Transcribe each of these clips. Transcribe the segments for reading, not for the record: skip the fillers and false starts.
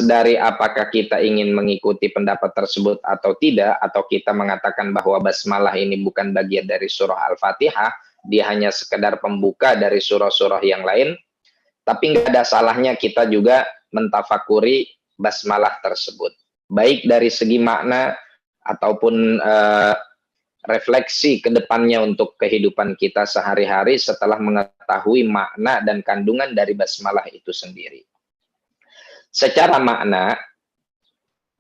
dari apakah kita ingin mengikuti pendapat tersebut atau tidak, atau kita mengatakan bahwa basmalah ini bukan bagian dari surah Al-Fatihah, dia hanya sekedar pembuka dari surah-surah yang lain, tapi nggak ada salahnya kita juga mentafakuri basmalah tersebut. Baik dari segi makna ataupun refleksi ke depannya untuk kehidupan kita sehari-hari setelah mengetahui makna dan kandungan dari basmalah itu sendiri. Secara makna,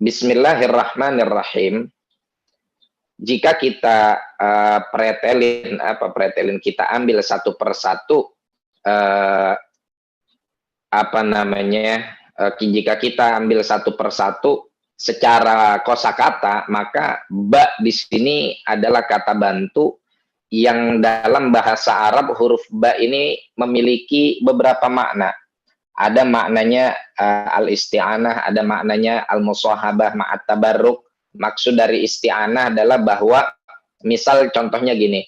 Bismillahirrahmanirrahim, jika kita pretelin, kita ambil satu persatu, jika kita ambil satu persatu secara kosakata, maka ba di sini adalah kata bantu yang dalam bahasa Arab huruf ba ini memiliki beberapa makna. Ada maknanya al-isti'anah, ada maknanya al-musahabah ma'at tabarruk. Maksud dari isti'anah adalah bahwa, misal contohnya gini,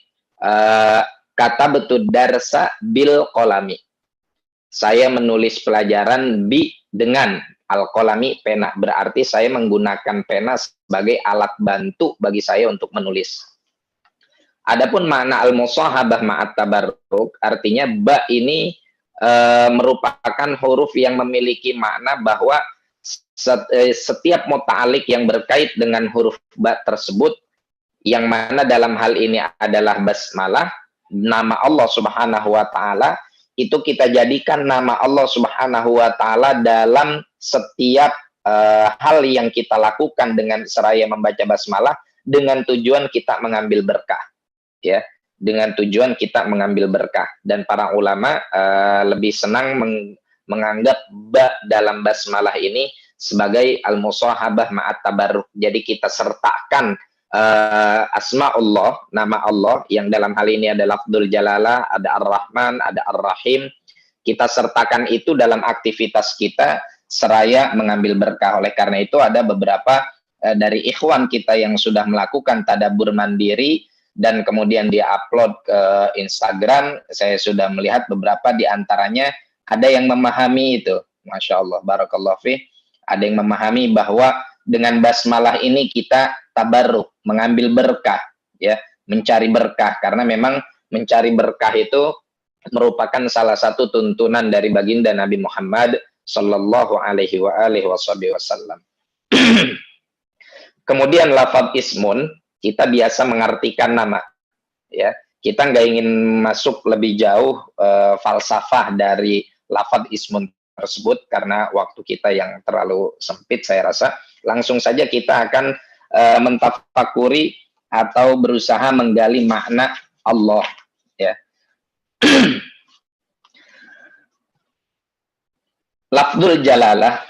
kata betul darsa bil kolami. Saya menulis pelajaran dengan al-kolami, pena. Berarti saya menggunakan pena sebagai alat bantu bagi saya untuk menulis. Adapun makna al-musahabah ma'at tabarruk, artinya ba ini merupakan huruf yang memiliki makna bahwa setiap muta'alik yang berkait dengan huruf ba tersebut, yang mana dalam hal ini adalah basmalah, nama Allah Subhanahu wa Ta'ala, itu kita jadikan nama Allah Subhanahu wa Ta'ala dalam setiap hal yang kita lakukan dengan seraya membaca basmalah, dengan tujuan kita mengambil berkah, ya. Dengan tujuan kita mengambil berkah. Dan para ulama lebih senang menganggap ba dalam basmalah ini sebagai al-musahabah ma'at tabarruk. Jadi kita sertakan asma'ullah, nama Allah, yang dalam hal ini ada lafdzul jalalah, ada ar-Rahman, ada ar-Rahim. Kita sertakan itu dalam aktivitas kita seraya mengambil berkah. Oleh karena itu ada beberapa dari ikhwan kita yang sudah melakukan tadabbur mandiri, dan kemudian dia upload ke Instagram. Saya sudah melihat beberapa di antaranya ada yang memahami itu. Masya Allah, barakallahu fi. Ada yang memahami bahwa dengan basmalah ini kita tabarruk, mengambil berkah, ya, mencari berkah, karena memang mencari berkah itu merupakan salah satu tuntunan dari baginda Nabi Muhammad sallallahu alaihi wasallam. Kemudian lafaz ismun, kita biasa mengartikan nama, ya. Kita nggak ingin masuk lebih jauh falsafah dari lafaz ismun tersebut karena waktu kita yang terlalu sempit, saya rasa. Langsung saja kita akan mentafakuri atau berusaha menggali makna Allah, ya. Lafdzul jalalah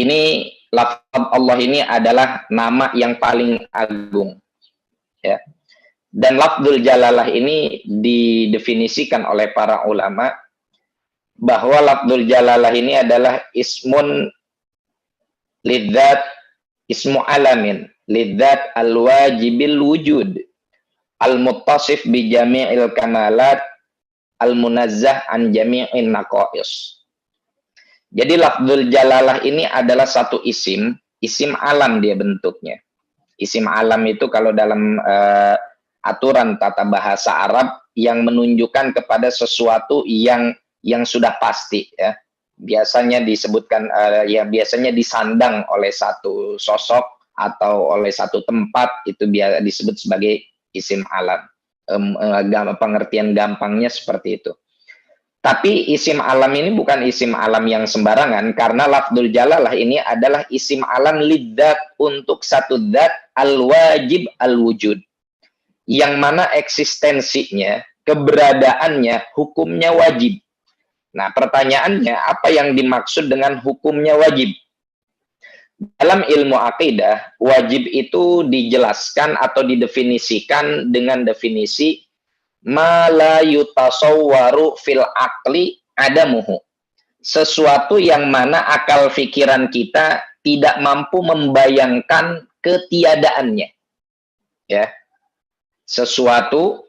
ini, lafaz Allah ini adalah nama yang paling agung, ya. Dan lafdzul jalalah ini didefinisikan oleh para ulama bahwa lafdzul jalalah ini adalah ismun lidzat, ismu alamin lidzat al-wajibil wujud al-muttasif bi jami'il kamalat al-munazzah an jami'in naqais. Jadi lafdzul jalalah ini adalah satu isim alam dia bentuknya. Isim alam itu kalau dalam aturan tata bahasa Arab yang menunjukkan kepada sesuatu yang sudah pasti, ya. Biasanya disebutkan biasanya disandang oleh satu sosok atau oleh satu tempat, itu disebut sebagai isim alam. Pengertian gampangnya seperti itu. Tapi isim alam ini bukan isim alam yang sembarangan, karena lafdzul jalalah ini adalah isim alam lidzat, untuk satu zat al-wajib al-wujud, yang mana eksistensinya, keberadaannya, hukumnya wajib. Nah, pertanyaannya, apa yang dimaksud dengan hukumnya wajib? Dalam ilmu akidah, wajib itu dijelaskan atau didefinisikan dengan definisi ma la yutasawwaru fil aqli adamuhu. Sesuatu yang mana akal pikiran kita tidak mampu membayangkan ketiadaannya. Ya. Sesuatu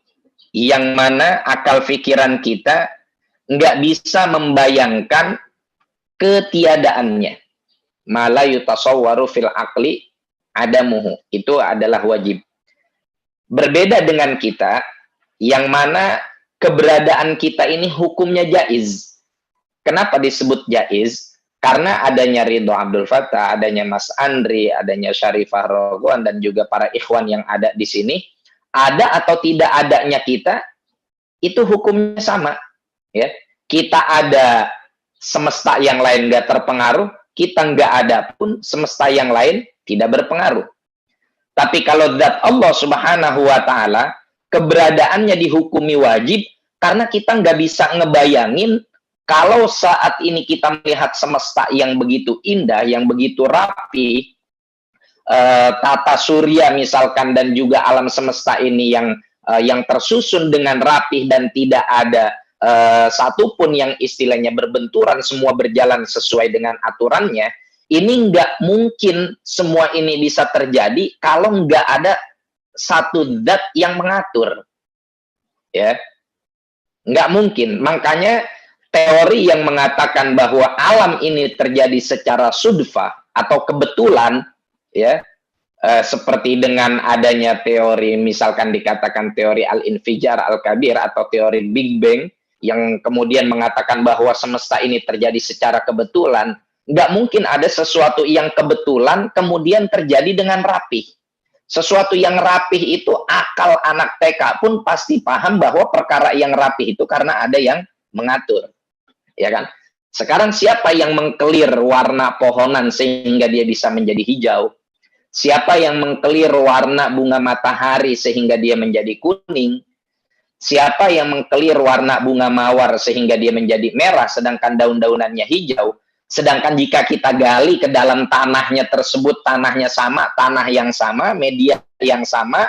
yang mana akal pikiran kita nggak bisa membayangkan ketiadaannya. ma la yutasawwaru fil aqli adamuhu. Itu adalah wajib. Berbeda dengan kita, yang mana keberadaan kita ini hukumnya jaiz. Kenapa disebut jaiz? Karena adanya Ridho Abdul Fattah, adanya Mas Andri, adanya Syarifah Rogoan, dan juga para ikhwan yang ada di sini, ada atau tidak adanya kita, itu hukumnya sama. Ya, kita ada, semesta yang lain nggak terpengaruh, kita nggak ada pun semesta yang lain tidak berpengaruh. Tapi kalau zat Allah Subhanahu wa Ta'ala, keberadaannya dihukumi wajib, karena kita nggak bisa ngebayangin kalau saat ini kita melihat semesta yang begitu indah, yang begitu rapi, tata surya misalkan, dan juga alam semesta ini yang tersusun dengan rapih dan tidak ada satupun yang istilahnya berbenturan, semua berjalan sesuai dengan aturannya. Ini nggak mungkin semua ini bisa terjadi kalau nggak ada satu zat yang mengatur. Ya, nggak mungkin. Makanya teori yang mengatakan bahwa alam ini terjadi secara sudfah atau kebetulan, ya, seperti dengan adanya teori, misalkan dikatakan teori al-infijar al-kabir atau teori Big Bang, yang kemudian mengatakan bahwa semesta ini terjadi secara kebetulan. Nggak mungkin ada sesuatu yang kebetulan kemudian terjadi dengan rapih. Sesuatu yang rapih itu akal anak TK pun pasti paham bahwa perkara yang rapih itu karena ada yang mengatur. Ya kan? Sekarang siapa yang mengkelir warna pohonan sehingga dia bisa menjadi hijau? Siapa yang mengkelir warna bunga matahari sehingga dia menjadi kuning? Siapa yang mengkelir warna bunga mawar sehingga dia menjadi merah sedangkan daun-daunannya hijau? Sedangkan jika kita gali ke dalam tanahnya tersebut, tanahnya sama, tanah yang sama, media yang sama,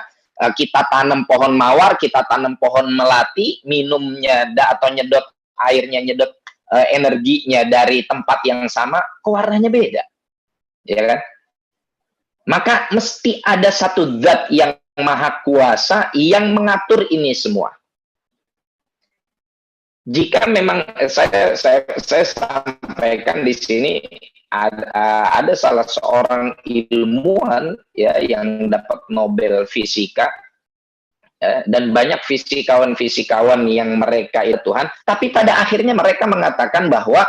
kita tanam pohon mawar, kita tanam pohon melati, minumnya atau nyedot airnya, nyedot energinya dari tempat yang sama, kok warnanya beda? Ya kan? Maka mesti ada satu zat yang maha kuasa yang mengatur ini semua. Jika memang saya sampaikan di sini ada salah seorang ilmuwan ya yang dapat Nobel Fisika ya, dan banyak fisikawan yang mereka itu Tuhan, tapi pada akhirnya mereka mengatakan bahwa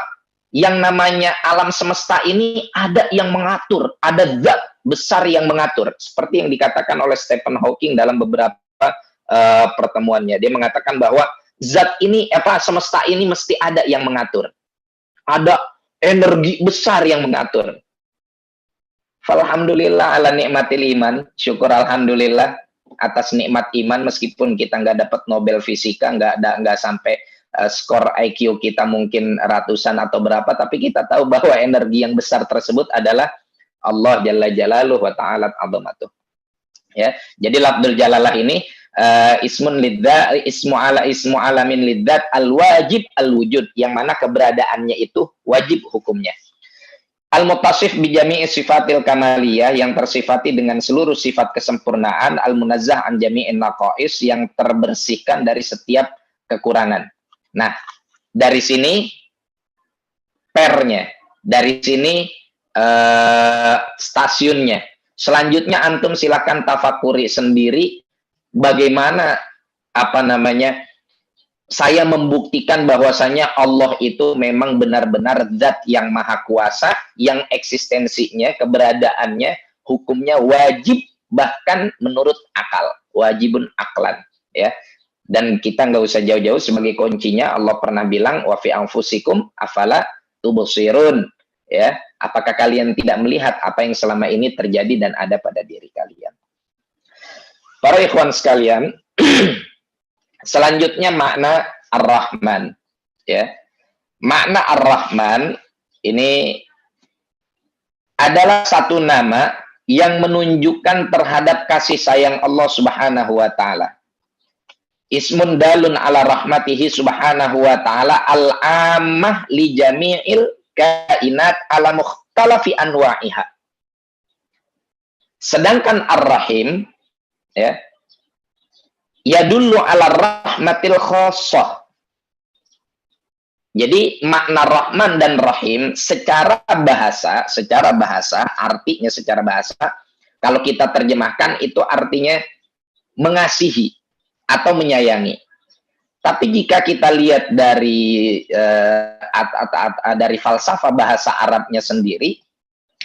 yang namanya alam semesta ini ada yang mengatur, ada zat besar yang mengatur, seperti yang dikatakan oleh Stephen Hawking dalam beberapa pertemuannya. Dia mengatakan bahwa zat ini, semesta ini mesti ada yang mengatur. Ada energi besar yang mengatur. Alhamdulillah ala nikmatil iman. Syukur alhamdulillah atas nikmat iman, meskipun kita nggak dapat Nobel Fisika, nggak sampai skor IQ kita mungkin ratusan atau berapa, tapi kita tahu bahwa energi yang besar tersebut adalah Allah Jalla Jalaluhu wa ta'ala azamatuh. Ya, jadi lafdzul jalalah ini ismun lidzat, ismu alamin lidzat al-wajib al-wujud, yang mana keberadaannya itu wajib hukumnya. Al-muttasif bi jami'i sifatil kamaliyah, yang tersifati dengan seluruh sifat kesempurnaan, al-munazzah an jami'in naqais, yang terbersihkan dari setiap kekurangan. Nah, dari sini pernya, dari sini stasiunnya. Selanjutnya antum silakan tafakuri sendiri bagaimana saya membuktikan bahwasanya Allah itu memang benar-benar zat yang maha kuasa, yang eksistensinya, keberadaannya, hukumnya wajib, bahkan menurut akal, wajibun aklan, ya. Dan kita nggak usah jauh-jauh, sebagai kuncinya Allah pernah bilang wa fi anfusikum afala tubsirun, ya. Apakah kalian tidak melihat apa yang selama ini terjadi dan ada pada diri kalian? Para ikhwan sekalian, selanjutnya makna Ar-Rahman, ya. Makna Ar-Rahman ini adalah satu nama yang menunjukkan terhadap kasih sayang Allah Subhanahu wa taala. Ismun dalun ala rahmatihi subhanahu wa ta'ala al-ammah li jami'il kainat ala mukhtalafi anwa'iha. Sedangkan Ar-Rahim, ya, yadullu ala rahmatil khosoh, Jadi makna Rahman dan Rahim secara bahasa artinya secara bahasa, kalau kita terjemahkan itu artinya mengasihi atau menyayangi. Tapi jika kita lihat dari dari falsafah bahasa Arabnya sendiri,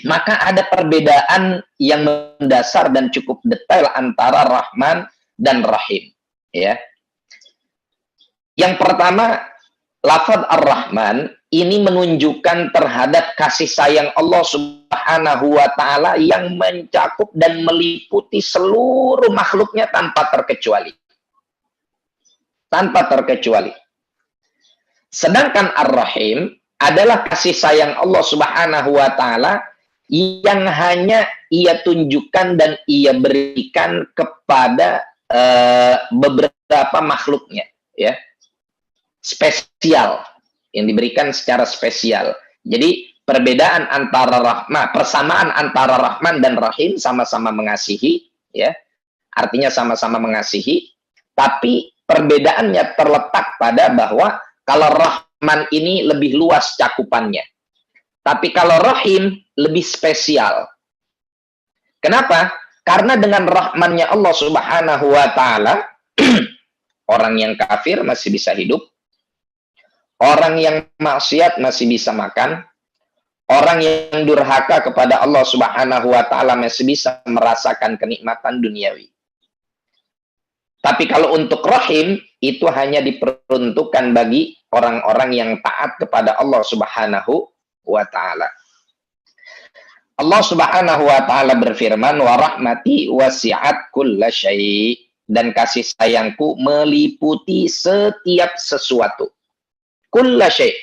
maka ada perbedaan yang mendasar dan cukup detail antara Rahman dan Rahim. Ya. Yang pertama, lafaz Ar-Rahman ini menunjukkan terhadap kasih sayang Allah Subhanahu wa Ta'ala yang mencakup dan meliputi seluruh makhluknya tanpa terkecuali. Tanpa terkecuali. Sedangkan Ar-Rahim adalah kasih sayang Allah Subhanahu wa Ta'ala yang hanya ia tunjukkan dan ia berikan kepada beberapa makhluknya, ya. Spesial, yang diberikan secara spesial. Jadi perbedaan antara persamaan antara Rahman dan Rahim sama-sama mengasihi, ya. Artinya sama-sama mengasihi, tapi perbedaannya terletak pada bahwa kalau Rahman ini lebih luas cakupannya. Tapi kalau Rahim lebih spesial. Kenapa? Karena dengan rahmannya Allah Subhanahu wa Ta'ala, orang yang kafir masih bisa hidup, orang yang maksiat masih bisa makan, orang yang durhaka kepada Allah Subhanahu wa Ta'ala masih bisa merasakan kenikmatan duniawi. Tapi kalau untuk Rahim, itu hanya diperuntukkan bagi orang-orang yang taat kepada Allah Subhanahu wa Ta'ala. Allah Subhanahu wa Ta'ala berfirman, wa rahmati wasi'at kulla syai', dan kasih sayangku meliputi setiap sesuatu. Kulla syai',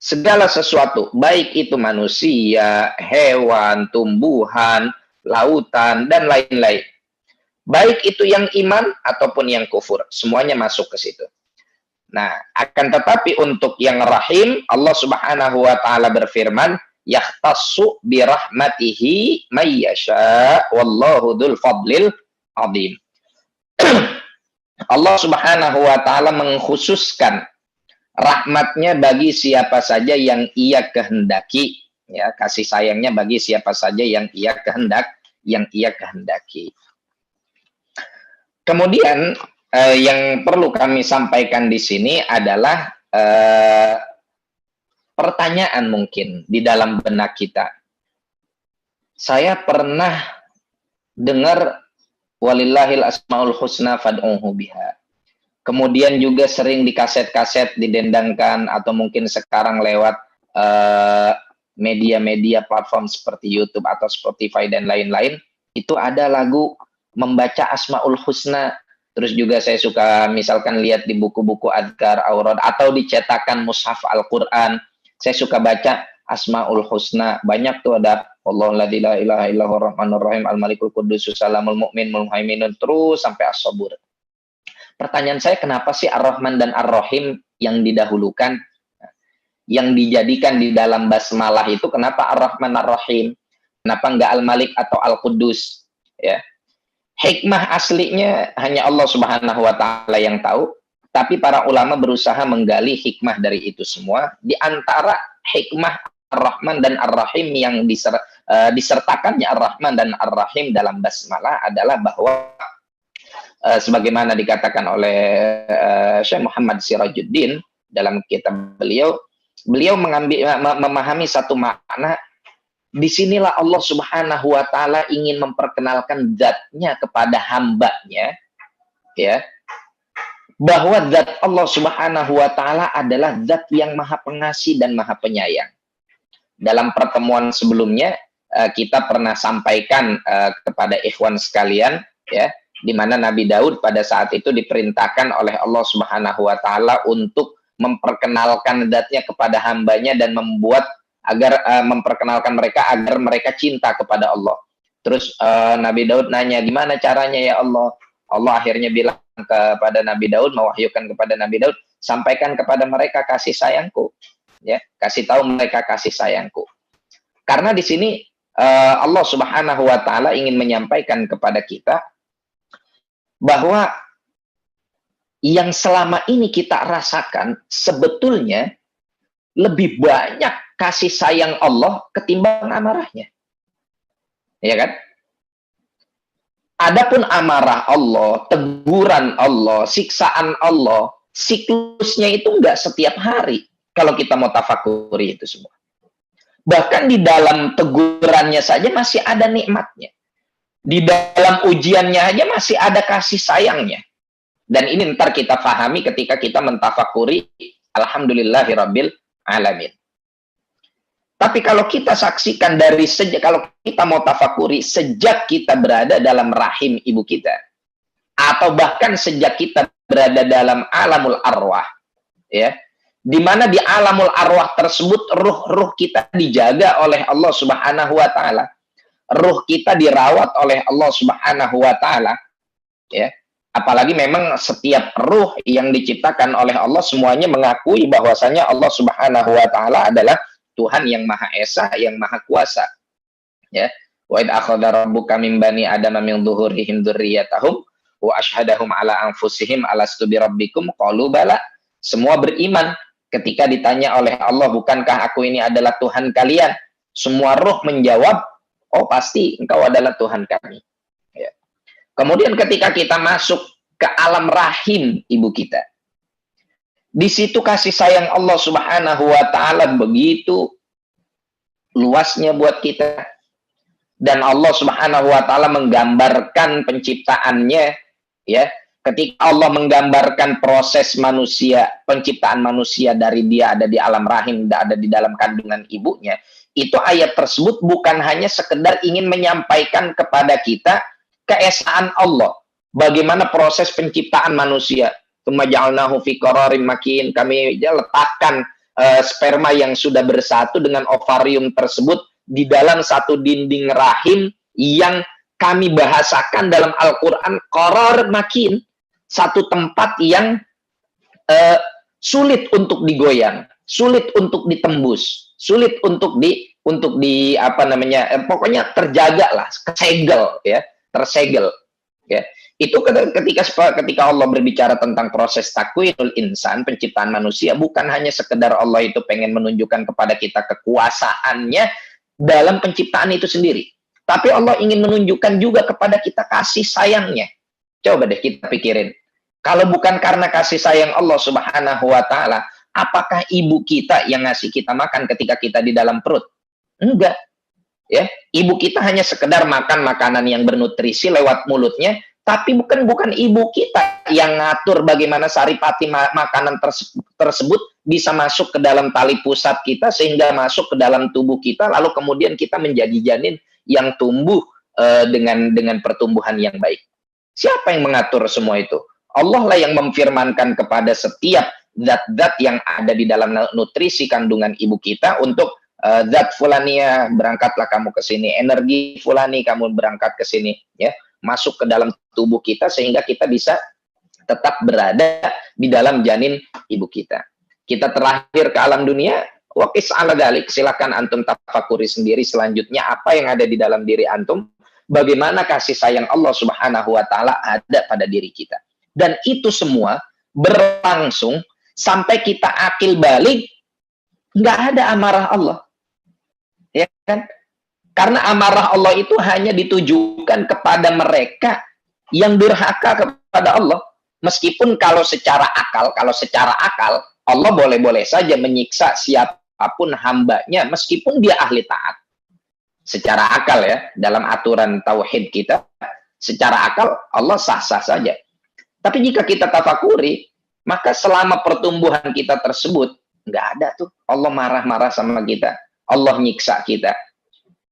segala sesuatu, baik itu manusia, hewan, tumbuhan, lautan, dan lain-lain. Baik itu yang iman ataupun yang kufur, semuanya masuk ke situ. Nah, akan tetapi untuk yang Rahim, Allah Subhanahu wa Ta'ala berfirman, yahtassu bi rahmatihi may yasha wallahu dzul fadlil azim. Allah Subhanahu wa Ta'ala mengkhususkan rahmatnya bagi siapa saja yang ia kehendaki, ya, kasih sayangnya bagi siapa saja yang ia kehendaki. Kemudian yang perlu kami sampaikan di sini adalah pertanyaan mungkin di dalam benak kita. Saya pernah dengar walillahil asmaul husna fad'uhu biha. Kemudian juga sering di kaset-kaset didendangkan atau mungkin sekarang lewat media-media platform seperti YouTube atau Spotify dan lain-lain, itu ada lagu membaca Asmaul Husna. Terus juga saya suka misalkan lihat di buku-buku Adhkar, Aurad, atau dicetakan mushaf Al-Quran. Saya suka baca Asmaul Husna. Banyak tuh ada Allahul la ilaha illahu rahmanur rahim al-malikul quddus salamul mu'min muhaiminun, terus sampai as-sabur. Pertanyaan saya, kenapa sih Ar-Rahman dan Ar-Rahim yang didahulukan, yang dijadikan di dalam basmalah itu, kenapa Ar-Rahman Ar-Rahim? Kenapa enggak Al-Malik atau Al-Quddus? Ya. Hikmah aslinya hanya Allah Subhanahu wa Ta'ala yang tahu, tapi para ulama berusaha menggali hikmah dari itu semua. Di antara hikmah Ar-Rahman dan Ar-Rahim yang disertakannya Ar-Rahman dan Ar-Rahim dalam basmalah adalah bahwa sebagaimana dikatakan oleh Syekh Muhammad Sirajuddin dalam kitab beliau memahami satu makna. Disinilah Allah Subhanahu wa Ta'ala ingin memperkenalkan zatnya kepada hambanya, ya, bahwa zat Allah Subhanahu wa Ta'ala adalah zat yang maha pengasih dan maha penyayang. Dalam pertemuan sebelumnya kita pernah sampaikan kepada ikhwan sekalian, ya, di mana Nabi Daud pada saat itu diperintahkan oleh Allah Subhanahu wa Ta'ala untuk memperkenalkan zatnya kepada hambanya dan memperkenalkan mereka agar mereka cinta kepada Allah. Terus Nabi Daud nanya, gimana caranya ya Allah? Allah akhirnya bilang kepada Nabi Daud, mewahyukan kepada Nabi Daud, sampaikan kepada mereka kasih sayangku, ya, kasih tahu mereka kasih sayangku. Karena di sini Allah Subhanahu wa Ta'ala ingin menyampaikan kepada kita bahwa yang selama ini kita rasakan sebetulnya lebih banyak kasih sayang Allah ketimbang amarahnya. Ya kan? Adapun amarah Allah, teguran Allah, siksaan Allah, siklusnya itu enggak setiap hari kalau kita mau tafakuri itu semua. Bahkan di dalam tegurannya saja masih ada nikmatnya. Di dalam ujiannya aja masih ada kasih sayangnya. Dan ini ntar kita pahami ketika kita mentafakuri alhamdulillahirabbil alamin. Tapi kalau kita saksikan dari sejak, kalau kita mau tafakuri sejak kita berada dalam rahim ibu kita, atau bahkan sejak kita berada dalam alamul arwah, ya, di mana di alamul arwah tersebut ruh-ruh kita dijaga oleh Allah Subhanahu wa taala. Ruh kita dirawat oleh Allah Subhanahu wa taala, ya. Apalagi memang setiap ruh yang diciptakan oleh Allah semuanya mengakui bahwasanya Allah Subhanahu wa taala adalah Tuhan yang Maha Esa, yang Maha Kuasa. Ya. Wa id akhadha rabbuka min bani adama min dhuhurihim dzurriyyatahum wa asyhadahum ala anfusihim alastu bi rabbikum qalu bala. Semua beriman ketika ditanya oleh Allah, bukankah aku ini adalah Tuhan kalian? Semua ruh menjawab, oh pasti engkau adalah Tuhan kami. Ya. Kemudian ketika kita masuk ke alam rahim ibu kita, di situ kasih sayang Allah Subhanahu wa taala begitu luasnya buat kita. Dan Allah Subhanahu wa taala menggambarkan penciptaannya, ya. Ketika Allah menggambarkan proses manusia, penciptaan manusia dari dia ada di alam rahim, ada di dalam kandungan ibunya, itu ayat tersebut bukan hanya sekedar ingin menyampaikan kepada kita keesaan Allah, bagaimana proses penciptaan manusia. Tumaja'alnahu fi qararin makin, kami letakkan sperma yang sudah bersatu dengan ovarium tersebut di dalam satu dinding rahim yang kami bahasakan dalam Al-Quran qarar makin, satu tempat yang sulit untuk digoyang, sulit untuk ditembus, sulit untuk di apa namanya, pokoknya terjaga lah, kesegel ya, tersegel ya. Itu ketika Allah berbicara tentang proses takwinul insan, penciptaan manusia, bukan hanya sekedar Allah itu pengen menunjukkan kepada kita kekuasaannya dalam penciptaan itu sendiri, tapi Allah ingin menunjukkan juga kepada kita kasih sayangnya. Coba deh kita pikirin, kalau bukan karena kasih sayang Allah Subhanahu wa taala, apakah ibu kita yang ngasih kita makan ketika kita di dalam perut? Enggak. Ya, ibu kita hanya sekedar makan makanan yang bernutrisi lewat mulutnya, tapi bukan ibu kita yang ngatur bagaimana saripati makanan tersebut bisa masuk ke dalam tali pusat kita sehingga masuk ke dalam tubuh kita, lalu kemudian kita menjadi janin yang tumbuh dengan pertumbuhan yang baik. Siapa yang mengatur semua itu? Allah lah yang memfirmankan kepada setiap zat-zat yang ada di dalam nutrisi kandungan ibu kita untuk zat fulania, berangkatlah kamu ke sini, energi fulani kamu berangkat ke sini, ya, masuk ke dalam tubuh kita sehingga kita bisa tetap berada di dalam janin ibu kita. Kita terlahir ke alam dunia, waqis ala dalik, silakan antum tafakuri sendiri selanjutnya apa yang ada di dalam diri antum, bagaimana kasih sayang Allah Subhanahu wa taala ada pada diri kita. Dan itu semua berlangsung sampai kita akil balik, nggak ada amarah Allah. Ya kan? Karena amarah Allah itu hanya ditujukan kepada mereka yang durhaka kepada Allah. Meskipun kalau secara akal Allah boleh-boleh saja menyiksa siapapun hambanya meskipun dia ahli taat. Secara akal ya, dalam aturan tauhid kita, secara akal Allah sah-sah saja. Tapi jika kita tafakuri, maka selama pertumbuhan kita tersebut, nggak ada tuh Allah marah-marah sama kita, Allah nyiksa kita.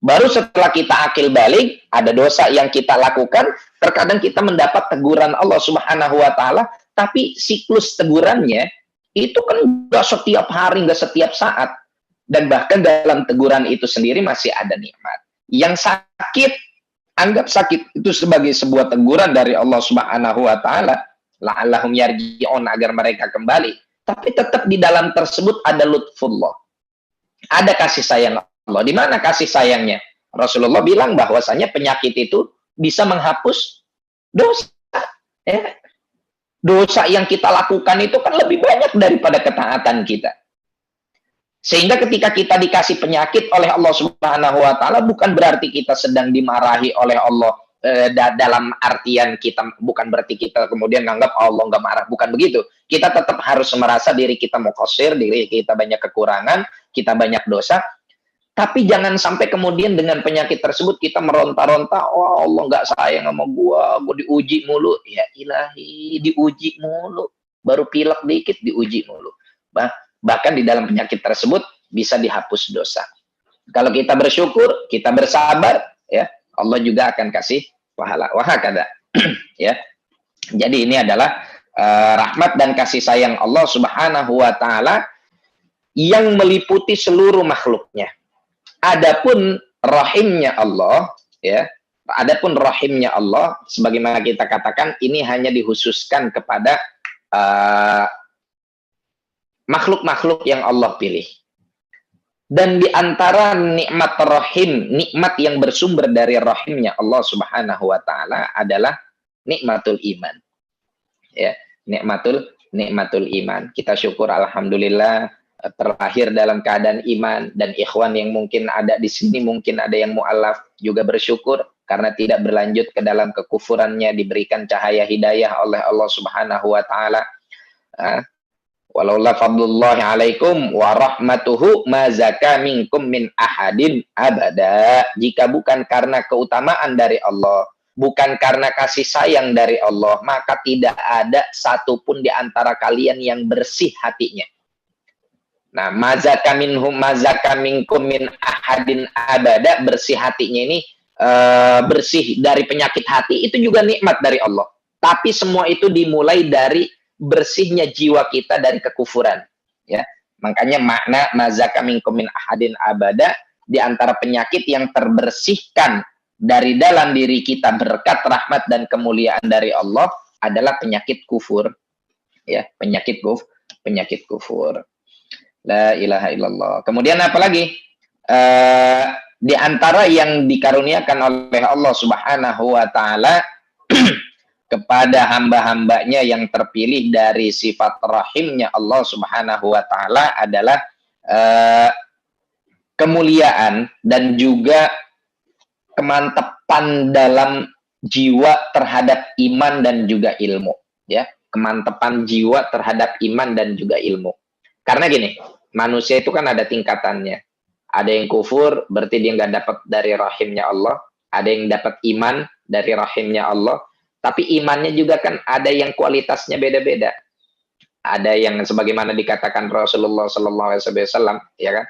Baru setelah kita akil balik, ada dosa yang kita lakukan, terkadang kita mendapat teguran Allah Subhanahu wa taala, tapi siklus tegurannya itu kan nggak setiap hari, nggak setiap saat. Dan bahkan dalam teguran itu sendiri masih ada nikmat. Yang sakit, anggap sakit itu sebagai sebuah teguran dari Allah Subhanahu wa taala, la'allahum yarji'un, agar mereka kembali. Tapi tetap di dalam tersebut ada lutfullah. Ada kasih sayang Allah. Di mana kasih sayangnya? Rasulullah bilang bahwasanya penyakit itu bisa menghapus dosa. Ya. Dosa yang kita lakukan itu kan lebih banyak daripada ketaatan kita. Sehingga ketika kita dikasih penyakit oleh Allah Subhanahu wa taala, bukan berarti kita sedang dimarahi oleh Allah dalam artian kita, bukan berarti kita kemudian nganggap Allah nggak marah, bukan begitu. Kita tetap harus merasa diri kita muqassir, diri kita banyak kekurangan, kita banyak dosa. Tapi jangan sampai kemudian dengan penyakit tersebut kita meronta-ronta, oh Allah nggak sayang sama gua diuji mulu. Ya ilahi, diuji mulu. Baru pilek dikit diuji mulu. Bahkan di dalam penyakit tersebut bisa dihapus dosa. Kalau kita bersyukur, kita bersabar, ya Allah juga akan kasih pahala. Wahakada. Ya. Jadi ini adalah rahmat dan kasih sayang Allah Subhanahu wa taala yang meliputi seluruh makhluknya. Adapun rahimnya Allah, ya. Adapun rahimnya Allah, sebagaimana kita katakan, ini hanya dikhususkan kepada makhluk-makhluk yang Allah pilih. Dan di antara nikmat rahim, nikmat yang bersumber dari rahimnya Allah Subhanahu wa taala adalah nikmatul iman. Ya, nikmatul iman. Kita syukur alhamdulillah terlahir dalam keadaan iman, dan ikhwan yang mungkin ada di sini, mungkin ada yang mu'alaf juga bersyukur karena tidak berlanjut ke dalam kekufurannya, diberikan cahaya hidayah oleh Allah Subhanahu wa taala. Walaula fadlullahi alaikum wa rahmatuhu ma zaka minkum min ahadin abada. Jika bukan karena keutamaan dari Allah, bukan karena kasih sayang dari Allah, maka tidak ada satupun di antara kalian yang bersih hatinya. Nah, mazaka minhum mazaka minkum min ahadin abada, bersih hatinya ini bersih dari penyakit hati, itu juga nikmat dari Allah. Tapi semua itu dimulai dari bersihnya jiwa kita dari kekufuran, ya. Makanya makna mazaka minkum min ahadin abada, di antara penyakit yang terbersihkan dari dalam diri kita berkat rahmat dan kemuliaan dari Allah adalah penyakit kufur, ya, penyakit kufur. La ilaha illallah. Kemudian apa lagi? Di antara yang dikaruniakan oleh Allah Subhanahu wa taala kepada hamba-hambanya yang terpilih dari sifat rahimnya Allah Subhanahu wa taala adalah kemuliaan dan juga kemantapan dalam jiwa terhadap iman dan juga ilmu, ya. Kemantapan jiwa terhadap iman dan juga ilmu. Karena gini, manusia itu kan ada tingkatannya. Ada yang kufur, berarti dia nggak dapat dari rahimnya Allah. Ada yang dapat iman dari rahimnya Allah. Tapi imannya juga kan ada yang kualitasnya beda-beda. Ada yang sebagaimana dikatakan Rasulullah SAW, ya kan?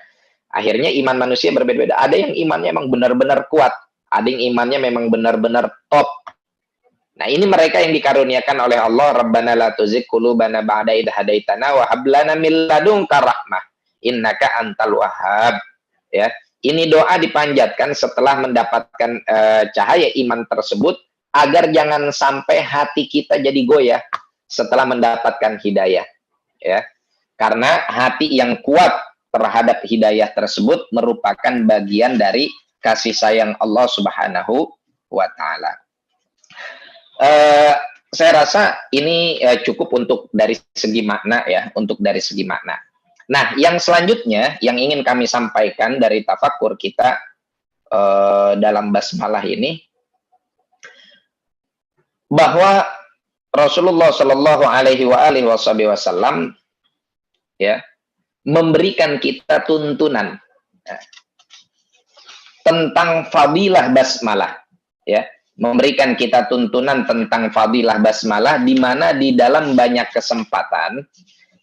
Akhirnya iman manusia berbeda-beda. Ada yang imannya memang benar-benar kuat. Ada yang imannya memang benar-benar top. Nah, ini mereka yang dikaruniakan oleh Allah. Rabbana la tuzigh qulubana ba'da idh hadaitana wa hab lana min ladunka rahmah innaka antal wahhab. Ya, ini doa dipanjatkan setelah mendapatkan cahaya iman tersebut, agar jangan sampai hati kita jadi goyah setelah mendapatkan hidayah, ya. Karena hati yang kuat terhadap hidayah tersebut merupakan bagian dari kasih sayang Allah Subhanahu wa taala. Saya rasa ini cukup untuk dari segi makna, ya, untuk dari segi makna. Nah, yang selanjutnya yang ingin kami sampaikan dari tafakur kita dalam basmalah ini, bahwa Rasulullah Shallallahu Alaihi Wasallam, ya, memberikan kita tuntunan tentang fadilah basmalah, ya. Memberikan kita tuntunan tentang fadilah basmalah, di mana di dalam banyak kesempatan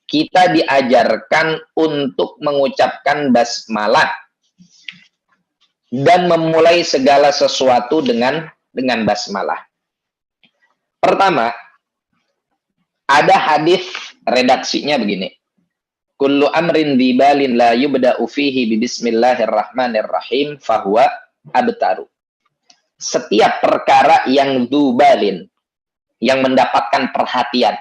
kita diajarkan untuk mengucapkan basmalah dan memulai segala sesuatu dengan basmalah. Pertama, ada hadis redaksinya begini. Kullu amrin dibalin la yubda'u fihi bismillahirrahmanirrahim fahuwa abtaru. Setiap perkara yang dubalin, yang mendapatkan perhatian.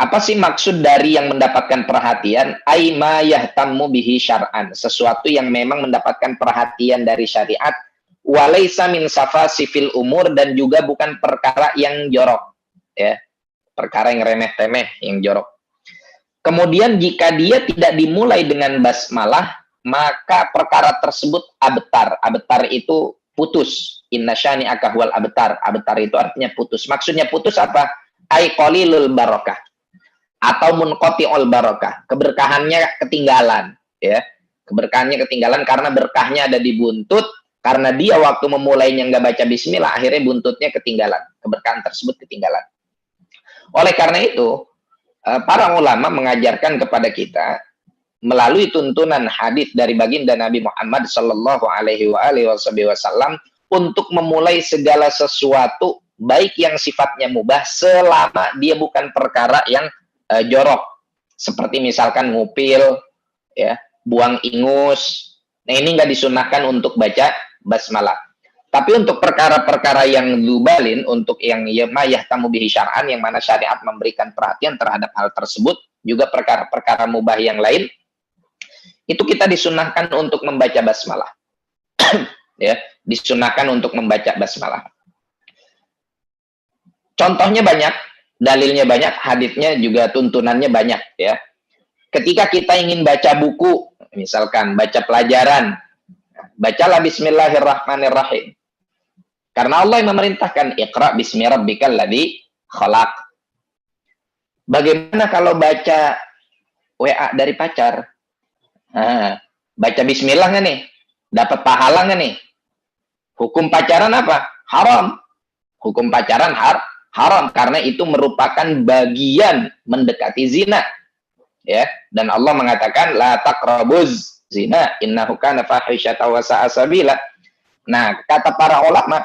Apa sih maksud dari yang mendapatkan perhatian? Ai ma yahtammu bihi syar'an, sesuatu yang memang mendapatkan perhatian dari syariat. Walaysa min safasifil umur, dan juga bukan perkara yang jorok, ya. perkara yang remeh-temeh, yang jorok. Kemudian jika dia tidak dimulai dengan basmalah, maka perkara tersebut abtar. Abtar itu putus. Inna syani'aka huwal abtar. Abtar itu artinya putus. Maksudnya putus apa? Ai qalilul barakah. Atau munqati'ul barakah. Keberkahannya ketinggalan, ya. Keberkahannya ketinggalan karena berkahnya ada di buntut, karena dia waktu memulainya nggak baca bismillah, akhirnya buntutnya ketinggalan. Keberkahan tersebut ketinggalan. Oleh karena itu, para ulama mengajarkan kepada kita melalui tuntunan hadis dari baginda Nabi Muhammad Sallallahu Alaihi Wasallam untuk memulai segala sesuatu baik yang sifatnya mubah selama dia bukan perkara yang jorok, seperti misalkan ngupil, ya, buang ingus. Nah, ini nggak disunahkan untuk baca basmalah. Tapi untuk perkara-perkara yang dubalin, untuk yang yahtamu bihi syar'an, yang mana syariat memberikan perhatian terhadap hal tersebut, juga perkara-perkara mubah yang lain, itu kita disunahkan untuk membaca basmalah. Ya, disunahkan untuk membaca basmalah. Contohnya banyak, dalilnya banyak, haditsnya juga tuntunannya banyak, ya. Ketika kita ingin baca buku, misalkan baca pelajaran, bacalah bismillahirrahmanirrahim. Karena Allah yang memerintahkan, Iqra bismi rabbikal ladzi khalaq. Bagaimana kalau baca WA dari pacar? Nah, baca bismillah nggak nih? Dapat pahala nggak nih? Hukum pacaran apa? Haram. Hukum pacaran haram karena itu merupakan bagian mendekati zina. Ya, dan Allah mengatakan la taqrabuz zina innahu kana fahisyatan wa sa'a sabila. Nah, kata para ulama,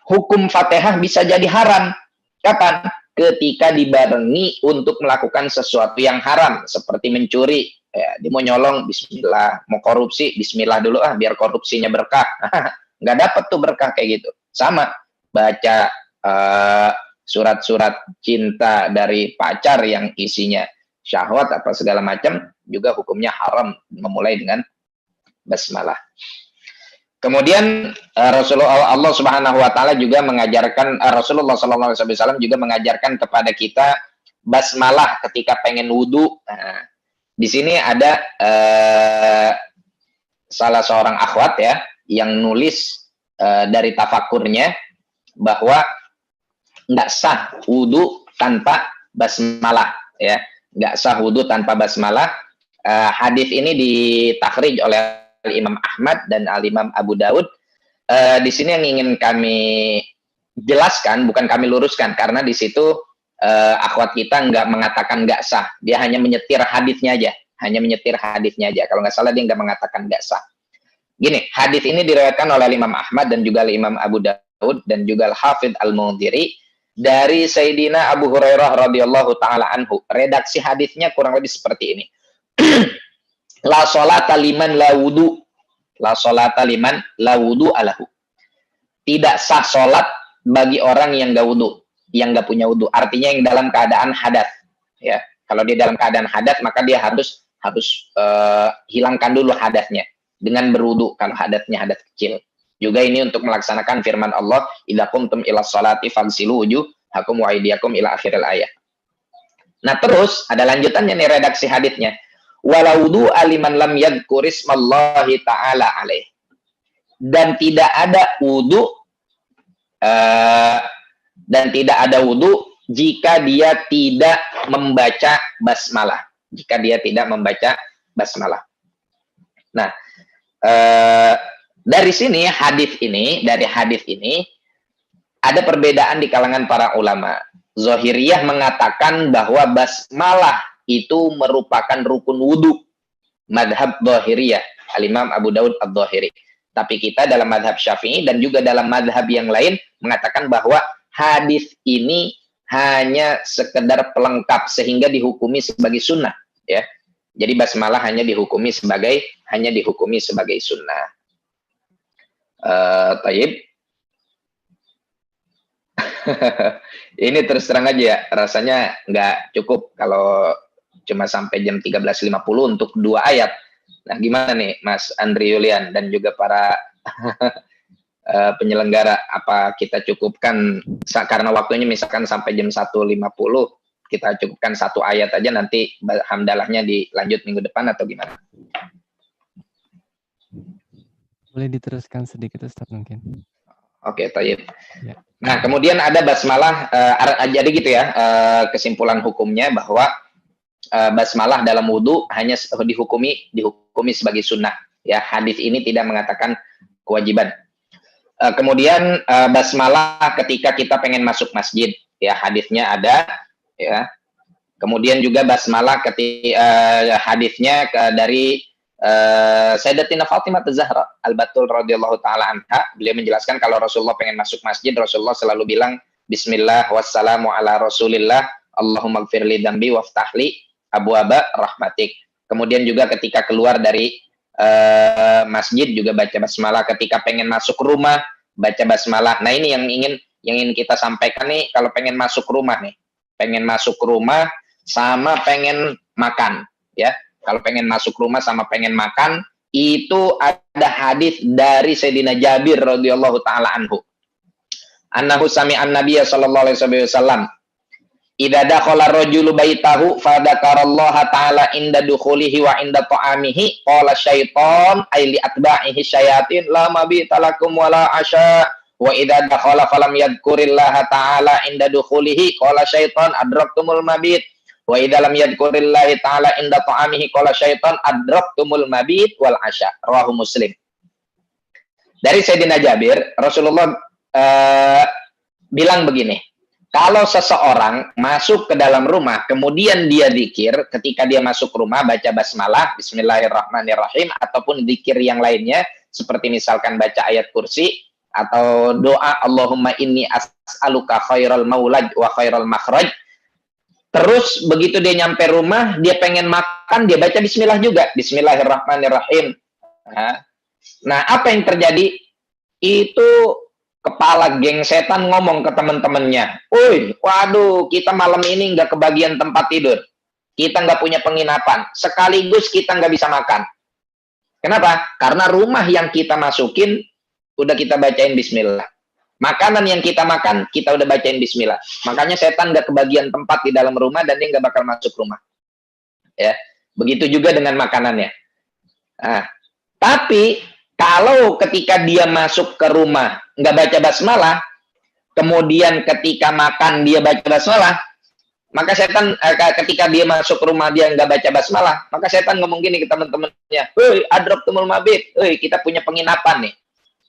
hukum Fatihah bisa jadi haram. Kapan? Ketika dibarengi untuk melakukan sesuatu yang haram, seperti mencuri. Ya, dia mau nyolong, bismillah. Mau korupsi, bismillah dulu biar korupsinya berkah. Nggak dapat tuh berkah kayak gitu. Sama, baca surat-surat cinta dari pacar yang isinya syahwat apa segala macam, juga hukumnya haram memulai dengan basmalah. Kemudian Rasulullah Allah Subhanahu wa taala juga mengajarkan, Rasulullah sallallahu alaihi wasallam juga mengajarkan kepada kita basmalah ketika pengen wudu. Nah, di sini ada salah seorang akhwat ya yang nulis dari tafakurnya bahwa nggak sah wudu tanpa basmalah, ya, nggak sah wudu tanpa basmalah. Hadis ini ditakhrij oleh Imam Ahmad dan Al-Imam Abu Daud. Di sini yang ingin kami jelaskan, bukan kami luruskan, karena di situ akhwat kita nggak mengatakan nggak sah, dia hanya menyetir hadisnya aja, Kalau nggak salah dia nggak mengatakan nggak sah. Gini, hadis ini diriwayatkan oleh Imam Ahmad dan juga Imam Abu Daud dan juga Al-Hafidz Al-Mundhiri dari Sayyidina Abu Hurairah radhiyallahu taala anhu. Redaksi hadisnya kurang lebih seperti ini. La sholata liman la wudu. La sholata liman la wudu alahu. Tidak sah sholat bagi orang yang gak wudu, yang gak punya wudu. Artinya yang dalam keadaan hadas. Ya, kalau dia dalam keadaan hadas, maka dia harus hilangkan dulu hadasnya dengan berwudu kalau hadasnya hadas kecil. Juga ini untuk melaksanakan firman Allah, idza qumtum ila sholati fagsilu wujuhakum wa aydiyakum ila akhiril ayat. Nah, terus ada lanjutannya nih redaksi hadisnya. Wala wudu aliman lam yadhkurismallahi ta'ala alaih. Dan tidak ada wudu jika dia tidak membaca basmalah. Nah, dari hadis ini ada perbedaan di kalangan para ulama. Zahiriyah mengatakan bahwa basmalah itu merupakan rukun wudu. Madhab Zahiriyah, Al-Imam Abu Daud Al-Zahiri. Tapi kita dalam madhab Syafi'i dan juga dalam madhab yang lain mengatakan bahwa hadis ini hanya sekedar pelengkap sehingga dihukumi sebagai sunnah. Ya, jadi basmalah hanya dihukumi sebagai sunnah. Taib. Ini terus terang aja ya, rasanya nggak cukup kalau cuma sampai jam 13.50 untuk 2 ayat. Nah, gimana nih Mas Andri Yulian dan juga para penyelenggara, apa kita cukupkan karena waktunya misalkan sampai jam 1.50, kita cukupkan satu ayat aja, nanti hamdalahnya dilanjut minggu depan atau gimana? Boleh diteruskan sedikit Ustaz mungkin. Oke, tayyib. Ya. Nah, kemudian ada basmalah, jadi gitu ya, kesimpulan hukumnya bahwa basmalah dalam wudhu hanya dihukumi sebagai sunnah. Ya, hadis ini tidak mengatakan kewajiban. Kemudian basmalah ketika kita pengen masuk masjid, ya hadisnya ada, ya. Kemudian juga basmalah ketika hadisnya dari Sayyidatina Fatimah Az-Zahra Al-Batul radhiyallahu taala anha, beliau menjelaskan kalau Rasulullah pengen masuk masjid, Rasulullah selalu bilang Bismillah wassalamu ala Rasulillah, Allahumma gfirli dzambi waftahli abwaaba rahmatik. Kemudian juga ketika keluar dari masjid juga baca basmalah, ketika pengen masuk rumah baca basmalah. Nah, ini yang ingin kita sampaikan nih, kalau pengen masuk rumah nih, pengen masuk rumah sama pengen makan, ya. Kalau pengen masuk rumah sama pengen makan, itu ada hadis dari Sayyidina Jabir radhiyallahu taala anhu. Annahu sami'an nabiyya sallallahu alaihi wasallam idza dakhala rajulu baitahu fa dzakarallaha ta'ala inda dukhulihi wa inda ta'amihi qala syaiton ay li atba'ihi syayatin la mabita lakum wala asya wa idza dakhala falam yadhkurillaha ta'ala inda dukhulihi qala syaiton adraktumul mabit wa idza lam yadhkurillahi ta'ala inda ta'amihi qala syaiton adraktumul mabit wal asya. Rawahu Muslim. Dari Sayyidina Jabir, Rasulullah bilang begini, kalau seseorang masuk ke dalam rumah, kemudian dia zikir, ketika dia masuk rumah, baca basmalah, bismillahirrahmanirrahim, ataupun zikir yang lainnya, seperti misalkan baca ayat kursi, atau doa, Allahumma inni as'aluka khairal maulaj wa khairal makhraj. Terus, begitu dia nyampe rumah, dia pengen makan, dia baca bismillah juga, bismillahirrahmanirrahim. Nah, apa yang terjadi? Itu kepala geng setan ngomong ke teman-temannya, "Woi, waduh, kita malam ini nggak kebagian tempat tidur. Kita nggak punya penginapan. Sekaligus kita nggak bisa makan." Kenapa? Karena rumah yang kita masukin, udah kita bacain bismillah. Makanan yang kita makan, kita udah bacain bismillah. Makanya setan nggak kebagian tempat di dalam rumah, dan dia nggak bakal masuk rumah. Ya, begitu juga dengan makanannya. Nah, tapi kalau ketika dia masuk ke rumah nggak baca basmalah, kemudian ketika makan dia baca basmalah, maka setan ketika dia masuk ke rumah dia nggak baca basmalah, maka setan ngomong gini ke teman-temannya, "Hei, adraktumul mabit, hei, kita punya penginapan nih,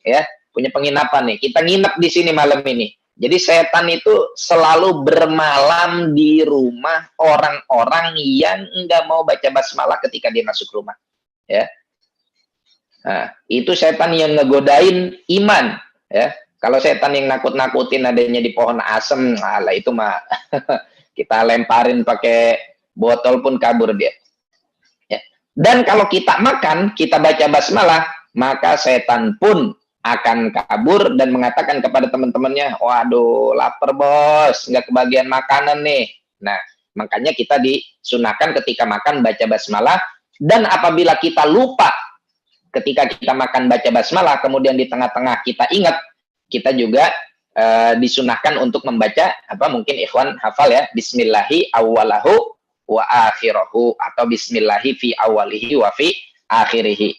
ya, punya penginapan nih, kita nginep di sini malam ini." Jadi setan itu selalu bermalam di rumah orang-orang yang nggak mau baca basmalah ketika dia masuk rumah, ya. Nah, itu setan yang ngegodain iman, ya. Kalau setan yang nakut-nakutin adanya di pohon asem, alah itu mah kita lemparin pakai botol pun kabur dia. Ya. Dan kalau kita makan, kita baca basmalah, maka setan pun akan kabur dan mengatakan kepada teman-temannya, "Waduh, lapar bos, nggak kebagian makanan nih." Nah, makanya kita disunahkan ketika makan baca basmalah, dan apabila kita lupa ketika kita makan baca basmalah, kemudian di tengah-tengah kita ingat, kita juga disunahkan untuk membaca, mungkin ikhwan hafal ya, bismillahi awwalahu wa akhirahu, atau bismillahi fi awwalihi wa fi akhirihi.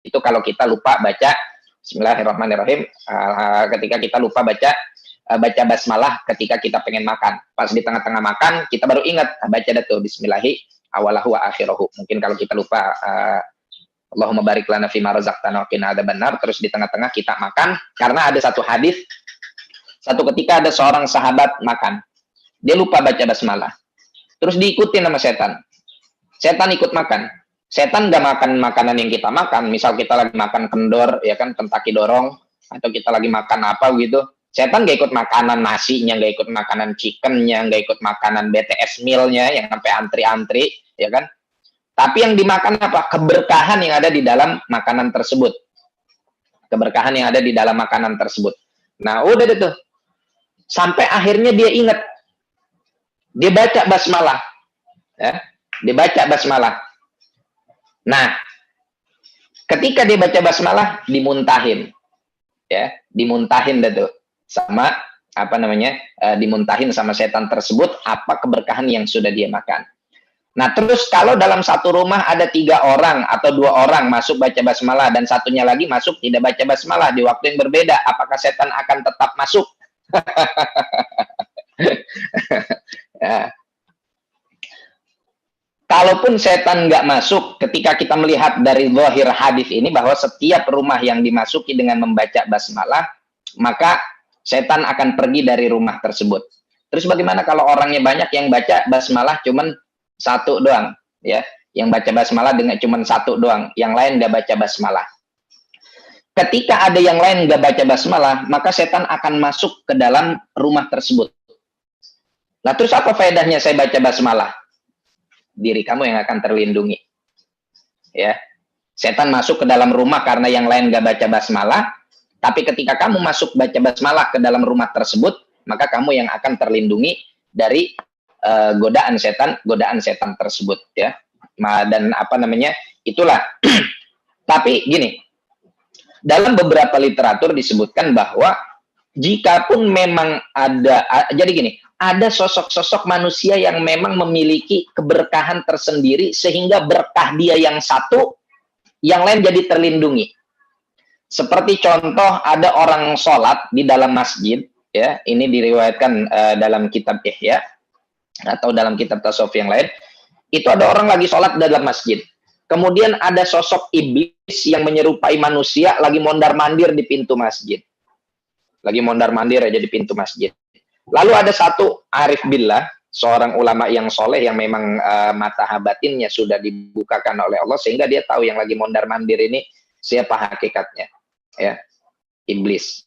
Itu kalau kita lupa baca bismillahirrahmanirrahim, ketika kita lupa baca basmalah ketika kita pengen makan. Pas di tengah-tengah makan, kita baru ingat, baca dah tuh bismillahi awalahu wa akhirahu. Mungkin kalau kita lupa Allahumma barik lana fima razaqtana wa qina adzabannar, terus di tengah-tengah kita makan, karena ada satu hadis, satu ketika ada seorang sahabat makan, dia lupa baca basmalah, terus diikutin sama setan. Setan ikut makan. Setan nggak makan makanan yang kita makan. Misal kita lagi makan kendor, ya kan, Kentucky dorong, atau kita lagi makan apa gitu, setan nggak ikut makanan nasinya, nggak ikut makanan chickennya, nggak ikut makanan BTS mealnya yang sampai antri-antri, ya kan. Tapi yang dimakan apa? Keberkahan yang ada di dalam makanan tersebut. Keberkahan yang ada di dalam makanan tersebut. Nah, udah deh tuh. Sampai akhirnya dia ingat. Dia baca basmalah. Ya, dia baca basmalah. Nah, Ketika dia baca basmalah, dimuntahin. Ya, dimuntahin dah tuh sama apa namanya? Dimuntahin sama setan tersebut apa keberkahan yang sudah dia makan. Nah, terus kalau dalam satu rumah ada 3 orang atau 2 orang masuk baca basmalah dan satunya lagi masuk tidak baca basmalah di waktu yang berbeda, apakah setan akan tetap masuk? Ya. Kalaupun setan nggak masuk, ketika kita melihat dari zahir hadis ini bahwa setiap rumah yang dimasuki dengan membaca basmalah, maka setan akan pergi dari rumah tersebut. Terus bagaimana kalau orangnya banyak yang baca basmalah cuman 1 doang, ya, yang baca basmalah dengan cuman 1 doang, yang lain nggak baca basmalah. Ketika ada yang lain nggak baca basmalah, maka setan akan masuk ke dalam rumah tersebut. Nah, terus apa faedahnya saya baca basmalah? Diri kamu yang akan terlindungi. Ya, setan masuk ke dalam rumah karena yang lain nggak baca basmalah, tapi ketika kamu masuk baca basmalah ke dalam rumah tersebut, maka kamu yang akan terlindungi dari godaan setan tersebut, ya. Dan apa namanya, itulah. Tapi gini, dalam beberapa literatur disebutkan bahwa jikapun memang ada, jadi gini, ada sosok-sosok manusia yang memang memiliki keberkahan tersendiri sehingga berkah dia yang satu, yang lain jadi terlindungi. Seperti contoh ada orang sholat di dalam masjid, ya, ini diriwayatkan dalam kitab Ihya atau dalam kitab tasawuf yang lain. Itu ada orang lagi sholat dalam masjid. Kemudian ada sosok iblis yang menyerupai manusia lagi mondar-mandir di pintu masjid. Lagi mondar-mandir aja di pintu masjid. Lalu ada satu arif billah, seorang ulama yang soleh yang memang mata batinnya sudah dibukakan oleh Allah sehingga dia tahu yang lagi mondar-mandir ini siapa hakikatnya, ya, iblis.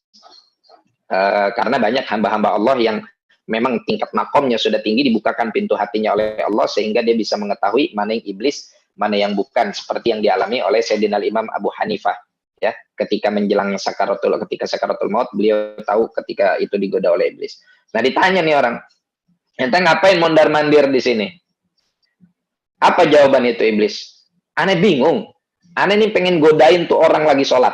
Karena banyak hamba-hamba Allah yang memang tingkat makomnya sudah tinggi, dibukakan pintu hatinya oleh Allah sehingga dia bisa mengetahui mana yang iblis, mana yang bukan, seperti yang dialami oleh Sayyidina Imam Abu Hanifah, ya, ketika menjelang ketika sakaratul maut, beliau tahu ketika itu digoda oleh iblis. Nah, ditanya nih orang, ente ngapain mondar-mandir di sini? Apa jawaban itu iblis? Aneh bingung. Aneh nih pengen godain tuh orang lagi sholat.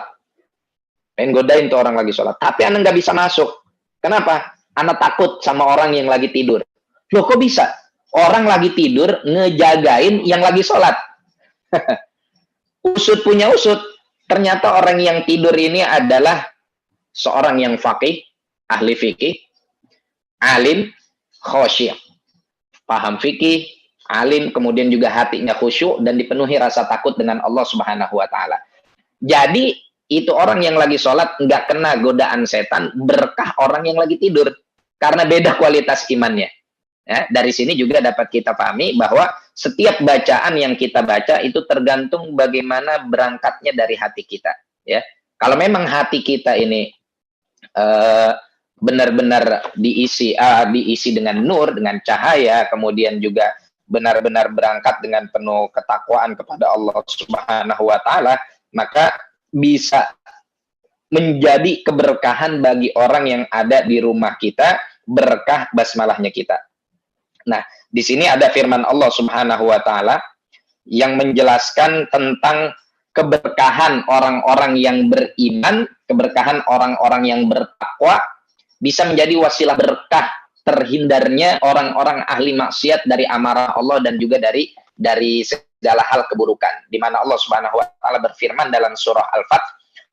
Tapi aneh nggak bisa masuk. Kenapa? Aneh takut sama orang yang lagi tidur. Loh, kok bisa? Orang lagi tidur ngejagain yang lagi sholat. Usut punya usut. Ternyata orang yang tidur ini adalah seorang yang faqih, ahli fikih, alim, khusyuk, paham fikih, alim, kemudian juga hatinya khusyuk dan dipenuhi rasa takut dengan Allah Subhanahu wa taala. Jadi itu orang yang lagi sholat nggak kena godaan setan, berkah orang yang lagi tidur karena beda kualitas imannya. Ya, dari sini juga dapat kita pahami bahwa setiap bacaan yang kita baca itu tergantung bagaimana berangkatnya dari hati kita. Ya, kalau memang hati kita ini benar-benar diisi dengan nur, dengan cahaya, kemudian juga benar-benar berangkat dengan penuh ketakwaan kepada Allah Subhanahu wa taala, maka bisa menjadi keberkahan bagi orang yang ada di rumah kita, berkah basmalahnya kita. Nah, di sini ada firman Allah Subhanahu wa taala yang menjelaskan tentang keberkahan orang-orang yang beriman, keberkahan orang-orang yang bertakwa, bisa menjadi wasilah berkah terhindarnya orang-orang ahli maksiat dari amarah Allah dan juga dari segala hal keburukan. Di mana Allah Subhanahu wa taala berfirman dalam surah Al-Fath,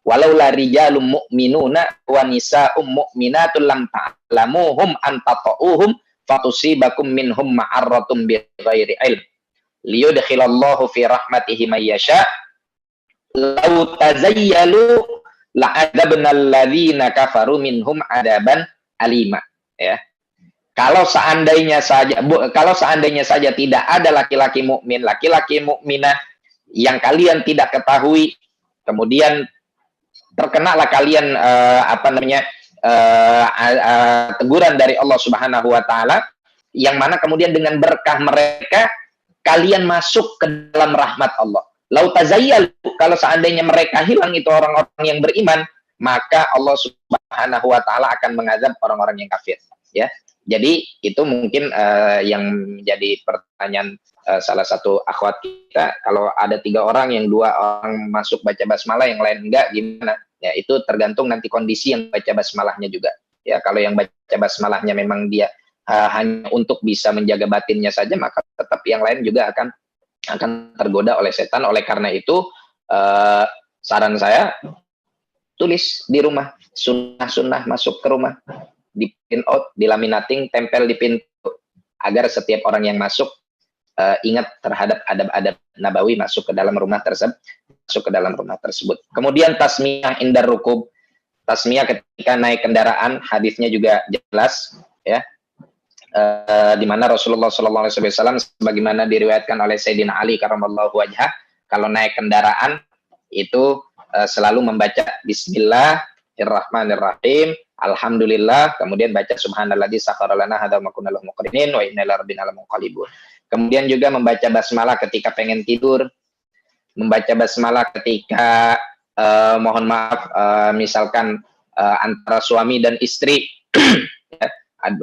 "Walaula rijalun mu'minuna wa nisa'um mu'minatul lam ta'lamuhum an tata'uhum fatusibakum minhum ma'arratum bighairi ilm liyudkhilallahu fi rahmatihi may yasha law tazayyalu la'adzabna alladhina kafaru minhum adaban alima." Ya. Kalau seandainya saja tidak ada laki-laki mukmin, laki-laki mukminah yang kalian tidak ketahui, kemudian terkenalah kalian teguran dari Allah Subhanahu wa taala, yang mana kemudian dengan berkah mereka kalian masuk ke dalam rahmat Allah. Lau tazayyal, kalau seandainya mereka hilang itu orang-orang yang beriman, maka Allah Subhanahu wa taala akan mengazab orang-orang yang kafir, ya. Jadi itu mungkin yang menjadi pertanyaan salah satu akhwat kita, kalau ada 3 orang, yang 2 orang masuk baca basmalah, yang lain enggak, gimana? Ya itu tergantung nanti kondisi yang baca basmalahnya juga. Ya kalau yang baca basmalahnya memang dia hanya untuk bisa menjaga batinnya saja, maka tetap yang lain juga akan tergoda oleh setan. Oleh karena itu saran saya, tulis di rumah sunnah-sunnah masuk ke rumah, di print out, di laminating, tempel di pintu, agar setiap orang yang masuk ingat terhadap adab-adab nabawi masuk ke dalam rumah tersebut. Kemudian tasmiyah indar rukub, tasmiyah ketika naik kendaraan, hadisnya juga jelas, ya, di mana Rasulullah SAW sebagaimana diriwayatkan oleh Sayyidina Ali karramallahu wajhah, kalau naik kendaraan itu selalu membaca Bismillahirrahmanirrahim, Alhamdulillah, kemudian baca Subhanalladzi sakhkhara lana hadza wa ma kunna lahu muqrinin wa inna ila rabbina lamunqalibun. Kemudian juga membaca basmalah ketika pengen tidur, membaca basmalah ketika mohon maaf misalkan antara suami dan istri, ya,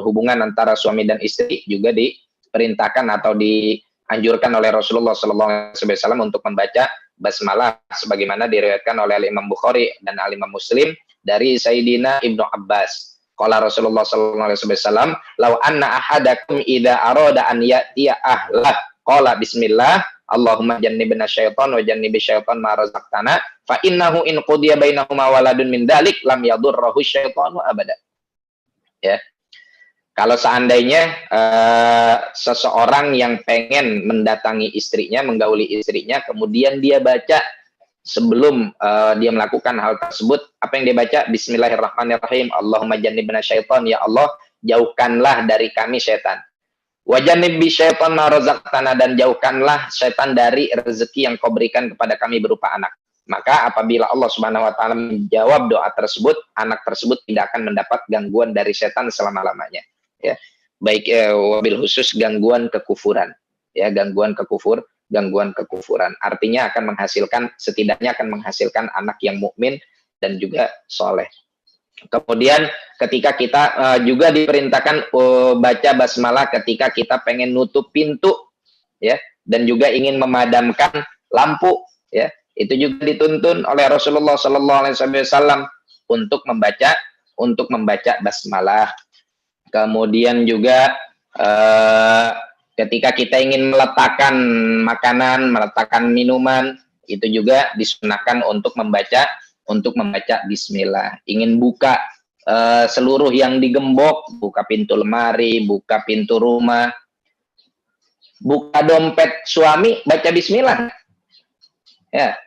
hubungan antara suami dan istri juga diperintahkan atau dianjurkan oleh Rasulullah SAW untuk membaca basmalah sebagaimana diriwayatkan oleh Imam Bukhari dan Imam Muslim dari Sayyidina Ibnu Abbas. Qala Rasulullah SAW, "Lau anna ahadakum idza arada an ya'tiya ahlah qala bismillah Allahumma jannibna syaitan wa jannibi syaitan ma razaqtana fa innahu in qudiya bainahuma waladun min dalik lam yadurruhu syaitanu abada." Ya. Kalau seandainya seseorang yang pengen mendatangi istrinya, menggauli istrinya, kemudian dia baca sebelum dia melakukan hal tersebut, apa yang dia baca? Bismillahirrahmanirrahim. Allahumma jannibna syaitan, ya Allah, jauhkanlah dari kami syaitan. Wa jannibi syaitan ma razaqtana, dan jauhkanlah syaitan dari rezeki yang kau berikan kepada kami berupa anak. Maka apabila Allah Subhanahu wa taala menjawab doa tersebut, anak tersebut tidak akan mendapat gangguan dari setan selama-lamanya. Ya, baik wabil khusus gangguan kekufuran, ya, gangguan kekufuran, artinya akan menghasilkan, setidaknya akan menghasilkan anak yang mukmin dan juga soleh. Kemudian ketika kita juga diperintahkan baca basmalah ketika kita pengen nutup pintu, ya, dan juga ingin memadamkan lampu, ya, itu juga dituntun oleh Rasulullah SAW untuk membaca basmalah. Kemudian juga ketika kita ingin meletakkan makanan, meletakkan minuman, itu juga disunahkan untuk membaca bismillah. Ingin buka seluruh yang digembok, buka pintu lemari, buka pintu rumah, buka dompet suami, baca bismillah. Ya,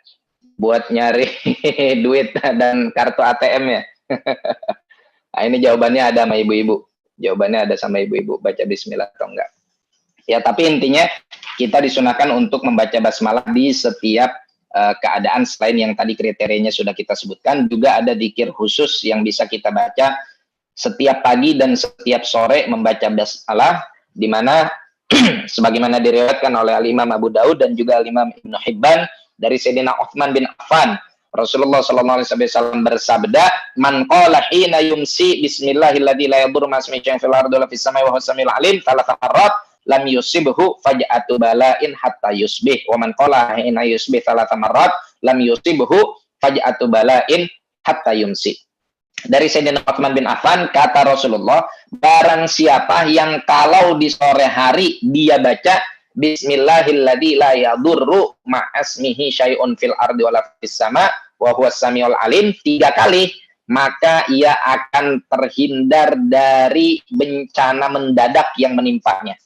buat nyari duit dan kartu ATM ya. Nah, ini jawabannya ada sama ibu-ibu. Jawabannya ada sama ibu-ibu, baca bismillah atau enggak. Ya, tapi intinya kita disunahkan untuk membaca basmalah di setiap keadaan selain yang tadi kriterianya sudah kita sebutkan. Juga ada dzikir khusus yang bisa kita baca setiap pagi dan setiap sore membaca basmalah, di mana sebagaimana diriwayatkan oleh Imam Abu Daud dan juga Imam Ibnu Hibban dari Sayyidina Utsman bin Affan, Rasulullah SAW bersabda, "Man qala hina yumsi bismillahilladzi la yadurru ma ismihi syai'un fil ardi wa la fis samai wa huwas samiul alim thalatha marrat lam yusibhu faj'atu bala'in hatta yusbih wa man qala hina yusbih thalatha marrat lam yusibhu faj'atu bala'in hatta yumsi." Dari Sayyidina Utsman bin Affan, kata Rasulullah, barang siapa yang kalau di sore hari dia baca Bismillahilladzi la yadurru ma'asmihi syai'un fil ardi wa la fis sama wa huwas samiul alim 3 kali, maka ia akan terhindar dari bencana mendadak yang menimpanya.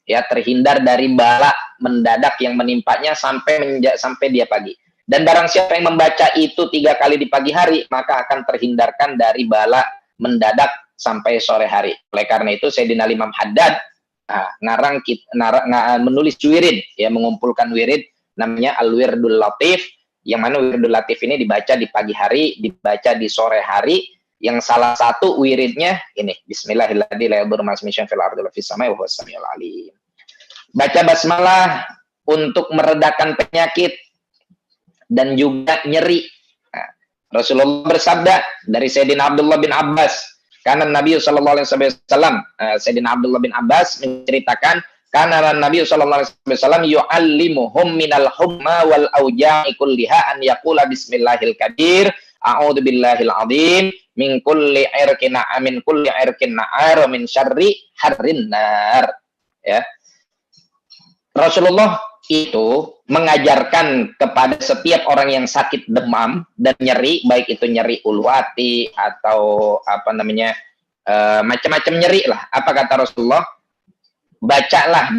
Ya, terhindar dari bala mendadak yang menimpanya sampai dia pagi. Dan barang siapa yang membaca itu 3 kali di pagi hari, maka akan terhindarkan dari bala mendadak sampai sore hari. Oleh karena itu Sayyidina Imam Haddad menulis wirid, ya, mengumpulkan wirid namanya Al-Wirdul Latif, yang mana Wirdul Latif ini dibaca di pagi hari, dibaca di sore hari. Yang salah satu wiridnya ini, Bismillahirrahmanirrahim la yadurru ma ismihi syai'un fil ardi wa la fis samai wa huwas samiul alim. Baca basmalah untuk meredakan penyakit dan juga nyeri. Nah, Rasulullah bersabda dari Sayyidina Abdullah bin Abbas, Karena Nabi sallallahu alaihi wasallam, Sayyidina Abdullah bin Abbas menceritakan, karena Nabi sallallahu alaihi wasallam yu'allimuhum minal humma wal auja'i kulliha an yaqula bismillahil kabir, a'udzu billahil azim min kulli irqin na'ar min syarri harrin nar. Ya. Rasulullah itu mengajarkan kepada setiap orang yang sakit demam dan nyeri, baik itu nyeri ulwati atau apa namanya macam-macam nyeri lah. Apa kata Rasulullah? Bacalah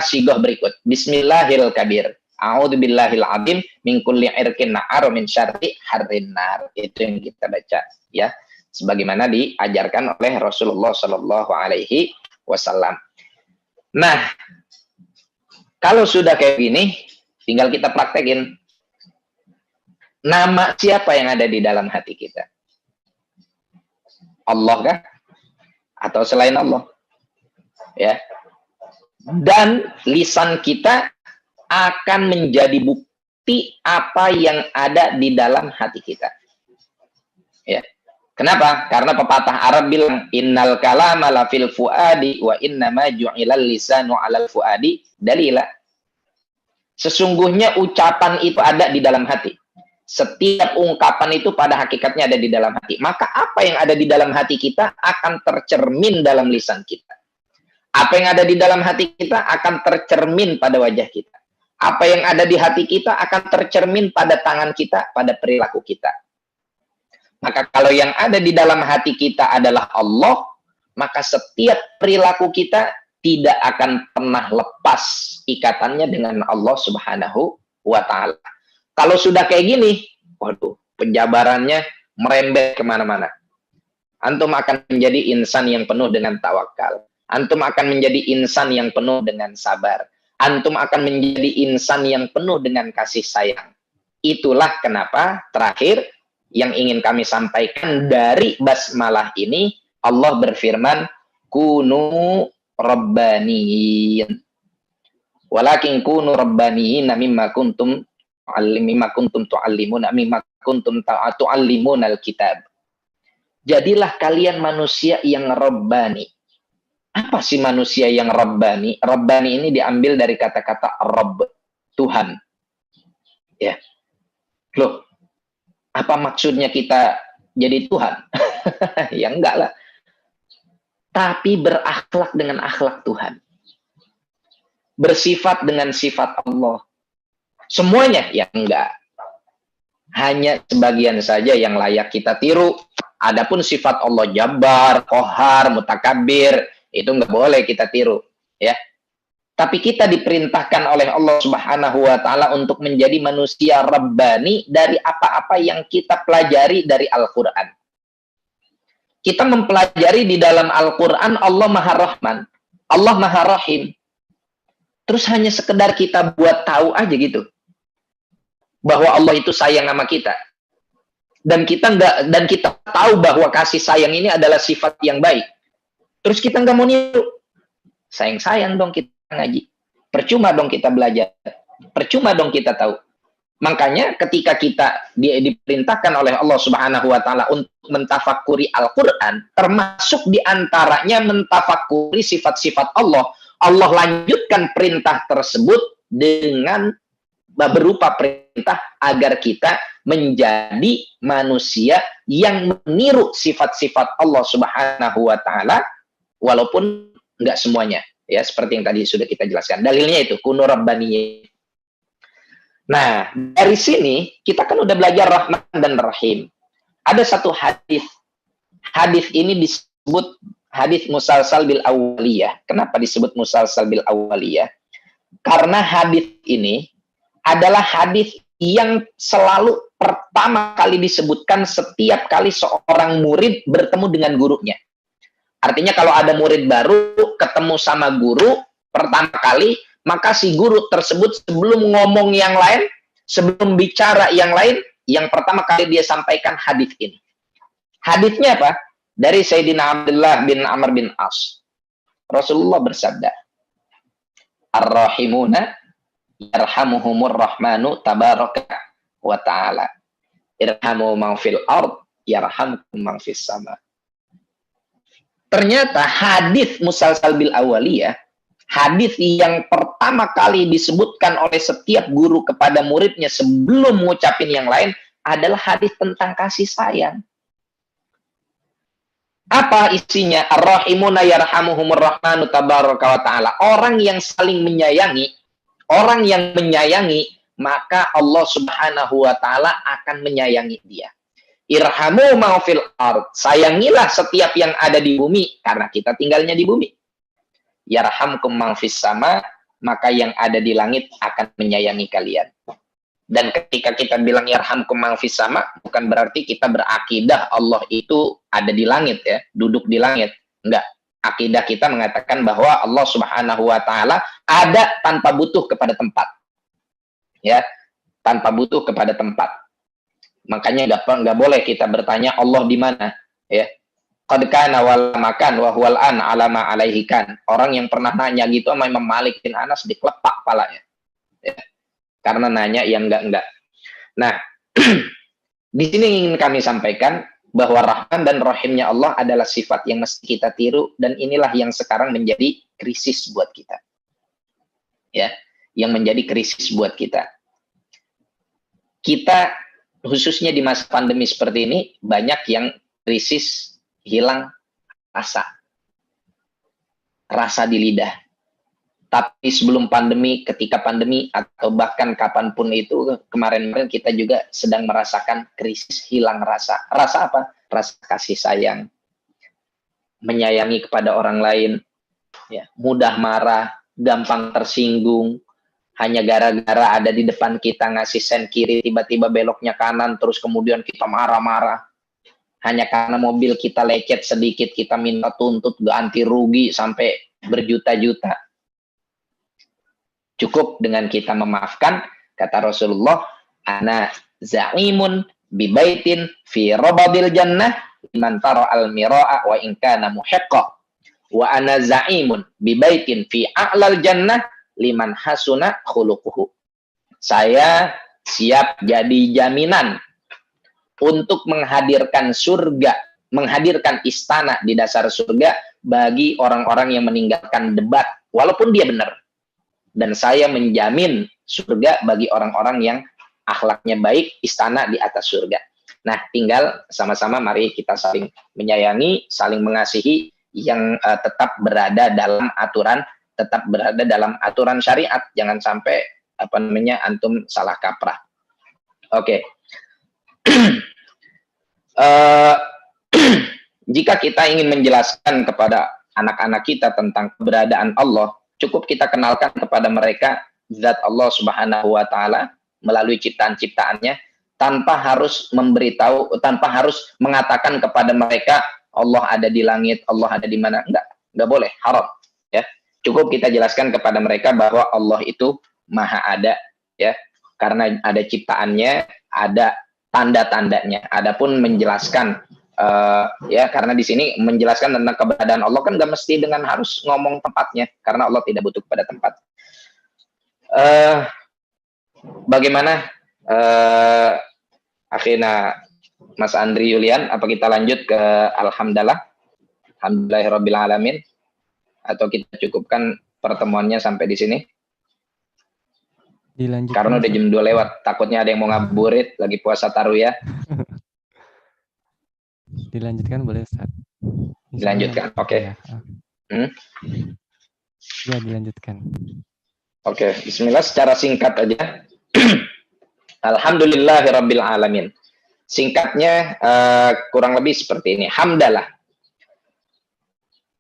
sigoh berikut. Bismillahil kabir. A'udzubillahil azim min kulli irqin na'ar min syarri harrin nar. Itu yang kita baca ya. Sebagaimana diajarkan oleh Rasulullah sallallahu alaihi wasallam. Nah, kalau sudah kayak gini, tinggal kita praktekin. Nama siapa yang ada di dalam hati kita? Allah kah? Atau selain Allah? Ya. Dan lisan kita akan menjadi bukti apa yang ada di dalam hati kita. Ya. Kenapa? Karena pepatah Arab bilang, innal kalama la fil fuadi wa innama ju'ilal lisanu 'alal fuadi dalila. Sesungguhnya ucapan itu ada di dalam hati. Setiap ungkapan itu pada hakikatnya ada di dalam hati. Maka apa yang ada di dalam hati kita akan tercermin dalam lisan kita. Apa yang ada di dalam hati kita akan tercermin pada wajah kita. Apa yang ada di hati kita akan tercermin pada tangan kita, pada perilaku kita. Maka kalau yang ada di dalam hati kita adalah Allah, maka setiap perilaku kita tidak akan pernah lepas ikatannya dengan Allah Subhanahu wa Ta'ala. Kalau sudah kayak gini, waduh, penjabarannya merembet kemana-mana. Antum akan menjadi insan yang penuh dengan tawakal. Antum akan menjadi insan yang penuh dengan sabar. Antum akan menjadi insan yang penuh dengan kasih sayang. Itulah kenapa terakhir yang ingin kami sampaikan dari basmalah ini, Allah berfirman, kunu rabbaniyin. Walakin kunu rabbaniyin mimma kuntum tu'allimuna mimma kuntum tu'allimuna al-kitab. Jadilah kalian manusia yang rabbani. Apa sih manusia yang rabbani? Rabbani ini diambil dari kata-kata Rabb, Tuhan. Ya. Loh, apa maksudnya kita jadi Tuhan? Ya enggak lah. Tapi berakhlak dengan akhlak Tuhan. Bersifat dengan sifat Allah. Semuanya? Ya enggak. Hanya sebagian saja yang layak kita tiru. Adapun sifat Allah Jabbar, Qahar, Mutakabir, itu enggak boleh kita tiru. Ya. Tapi kita diperintahkan oleh Allah Subhanahu wa Ta'ala untuk menjadi manusia Rabbani dari apa-apa yang kita pelajari dari Al-Quran. Kita mempelajari di dalam Al-Quran Allah Maha Rahman, Allah Maha Rahim. Terus hanya sekedar kita buat tahu aja gitu, bahwa Allah itu sayang sama kita. Dan kita tahu bahwa kasih sayang ini adalah sifat yang baik. Terus kita nggak mau niru. Sayang-sayang dong kita ngaji. Percuma dong kita belajar. Percuma dong kita tahu. Makanya ketika kita diperintahkan oleh Allah Subhanahu wa Ta'ala untuk mentafakuri Al-Quran, termasuk diantaranya mentafakuri sifat-sifat Allah. Allah lanjutkan perintah tersebut dengan berupa perintah agar kita menjadi manusia yang meniru sifat-sifat Allah Subhanahu wa Ta'ala, walaupun nggak semuanya. Ya, seperti yang tadi sudah kita jelaskan. Dalilnya itu, kunu rabbaniyyin. Nah, dari sini, kita kan udah belajar Rahman dan Rahim. Ada satu hadis. Hadis ini disebut hadis musalsal bil awwaliyah. Kenapa disebut musalsal bil awwaliyah? Karena hadis ini adalah hadis yang selalu pertama kali disebutkan setiap kali seorang murid bertemu dengan gurunya. Artinya kalau ada murid baru ketemu sama guru pertama kali, maka si guru tersebut sebelum ngomong yang lain, sebelum bicara yang lain, yang pertama kali dia sampaikan hadis ini. Hadisnya apa? Dari Sayyidina Abdullah bin Amr bin As. Rasulullah bersabda, Ar-Rahimuna yarhamuhumur rahmanu tabaraka wa ta'ala. Irhamu man fil ard yarhamkum man fis sama. ternyata hadis musalsal bil awaliyah, hadis yang pertama kali disebutkan oleh setiap guru kepada muridnya sebelum ngucapin yang lain adalah hadis tentang kasih sayang. Apa isinya? Ar-rahimuna yarhamuhumur rahmanu tabaraka wa ta'ala. Orang yang saling menyayangi, maka Allah Subhanahu wa ta'ala akan menyayangi dia. Irhamu ma fil ard. Sayangilah setiap yang ada di bumi karena kita tinggalnya di bumi. Yarhamkum man fis sama, maka yang ada di langit akan menyayangi kalian. Dan ketika kita bilang yarhamkum man fis sama, bukan berarti kita berakidah Allah itu ada di langit ya, duduk di langit. Enggak. Akidah kita mengatakan bahwa Allah Subhanahu wa taala ada tanpa butuh kepada tempat. Ya, tanpa butuh kepada tempat. Makanya enggak boleh kita bertanya Allah di mana, ya. Qad kana wal makan wa huwal an ala ma alaihi kan. Orang yang pernah nanya gitu sama Imam Malik bin Anas dikelepak palanya. Ya. Karena nanya yang enggak. Nah, di sini ingin kami sampaikan bahwa Rahman dan Rahimnya Allah adalah sifat yang mesti kita tiru, dan inilah yang sekarang menjadi krisis buat kita. Ya, yang menjadi krisis buat kita. Kita khususnya di masa pandemi seperti ini banyak yang krisis hilang rasa di lidah. Tapi sebelum pandemi, ketika pandemi, atau bahkan kapanpun itu, kemarin-kemarin kita juga sedang merasakan krisis hilang rasa. Rasa apa? Rasa kasih sayang. Menyayangi kepada orang lain. Ya, mudah marah, gampang tersinggung. Hanya gara-gara ada di depan kita ngasih sen kiri, tiba-tiba beloknya kanan, terus kemudian kita marah-marah. Hanya karena mobil kita lecet sedikit, kita minta tuntut ganti rugi sampai berjuta-juta. Cukup dengan kita memaafkan, kata Rasulullah, ana za'imun bibaitin fi rabadil jannah liman tara al-mira'a wa in kana muhiqqa. Wa ana za'imun bibaitin fi a'lal jannah liman hasuna khuluquhu. Saya siap jadi jaminan untuk menghadirkan surga, menghadirkan istana di dasar surga bagi orang-orang yang meninggalkan debat, walaupun dia benar. Dan saya menjamin surga bagi orang-orang yang akhlaknya baik, istana di atas surga. Nah, tinggal sama-sama mari kita saling menyayangi, saling mengasihi, yang tetap berada dalam aturan syariat. Jangan sampai antum salah kaprah. Oke. Jika kita ingin menjelaskan kepada anak-anak kita tentang keberadaan Allah, cukup kita kenalkan kepada mereka zat Allah Subhanahu wa taala melalui ciptaan-ciptaannya, tanpa harus memberitahu, tanpa harus mengatakan kepada mereka Allah ada di langit, Allah ada di mana. Enggak boleh, haram, ya. Cukup kita jelaskan kepada mereka bahwa Allah itu maha ada, ya. Karena ada ciptaannya, ada tanda-tandanya. Adapun menjelaskan ya, karena di sini menjelaskan tentang keberadaan Allah kan nggak mesti dengan harus ngomong tempatnya, karena Allah tidak butuh kepada tempat. Bagaimana akhirnya Mas Andri Yulian, apa kita lanjut ke Alhamdulillahirabbil alamin, atau kita cukupkan pertemuannya sampai di sini? Dilanjutkan. Karena udah jam 2 lewat, takutnya ada yang mau ngabuburit lagi puasa taruh ya. Dilanjutkan boleh, Ustaz? Dilanjutkan, oke. Okay. Ya, dilanjutkan. Oke, bismillah, secara singkat aja. Alhamdulillahirabbil alamin. Singkatnya kurang lebih seperti ini. Hamdalah.